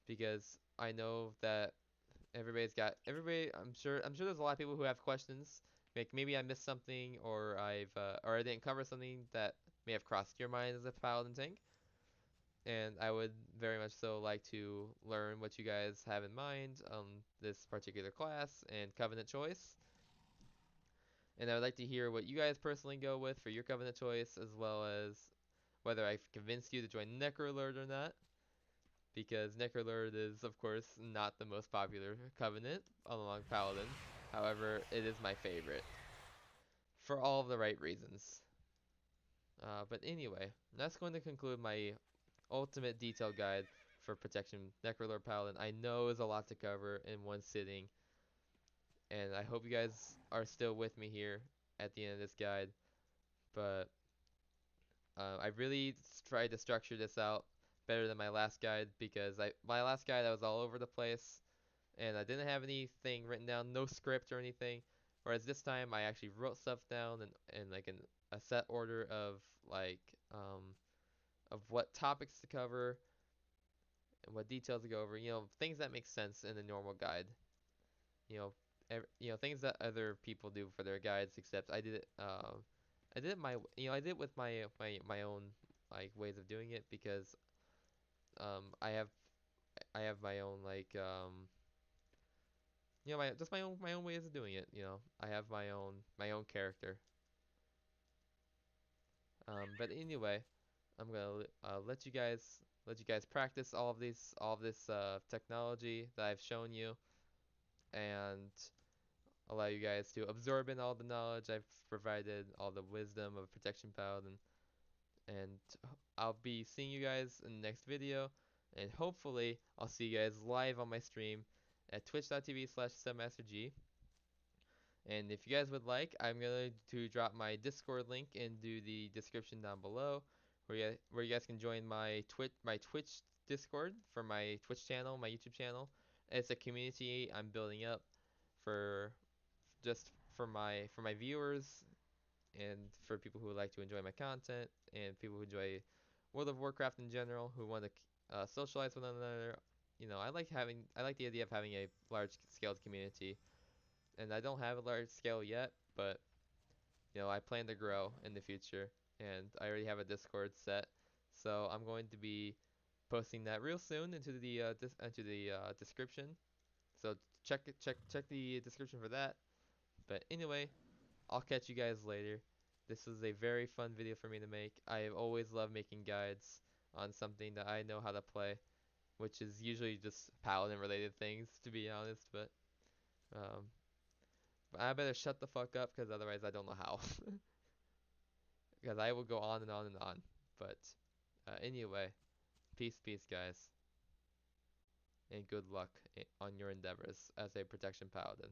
because I know that everybody. I'm sure there's a lot of people who have questions. Like maybe I missed something, or or I didn't cover something that may have crossed your mind as a Paladin tank. And I would very much so like to learn what you guys have in mind on this particular class and Covenant choice. And I would like to hear what you guys personally go with for your Covenant choice, as well as whether I've convinced you to join Necrolord or not. Because Necrolord is, of course, not the most popular Covenant along Paladin. However, it is my favorite. For all of the right reasons. But anyway, that's going to conclude my ultimate detailed guide for Protection Necrolord Paladin. I know is a lot to cover in one sitting, and I hope you guys are still with me here at the end of this guide. But I really tried to structure this out better than my last guide, because my last guide I was all over the place and I didn't have anything written down, no script or anything. Whereas this time I actually wrote stuff down and like in a set order of like of what topics to cover and what details to go over. Things that make sense in a normal guide. You know, things that other people do for their guides. Except I did it. I did it I did it with my own like ways of doing it, because I have my own like my own ways of doing it. I have my own character. But anyway, I'm gonna let you guys practice all of this technology that I've shown you, and allow you guys to absorb in all the knowledge I've provided, all the wisdom of Protection Paladin, and I'll be seeing you guys in the next video, and hopefully I'll see you guys live on my stream at twitch.tv/Studmasterg. And if you guys would like, I'm going to drop my Discord link into the description down below, where you guys can join my Twitch Discord for my Twitch channel, my YouTube channel. It's a community I'm building up for just for my viewers, and for people who would like to enjoy my content, and people who enjoy World of Warcraft in general, who want to socialize with one another. I like the idea of having a large scaled community, and I don't have a large scale yet, but I plan to grow in the future, and I already have a Discord set, so I'm going to be posting that real soon into the description. So check the description for that. But anyway, I'll catch you guys later. This was a very fun video for me to make. I have always loved making guides on something that I know how to play, which is usually just paladin related things, to be honest. But um, But I better shut the fuck up because otherwise I don't know how. Because I will go on and on and on. But anyway, peace, guys, and good luck on your endeavors as a protection paladin.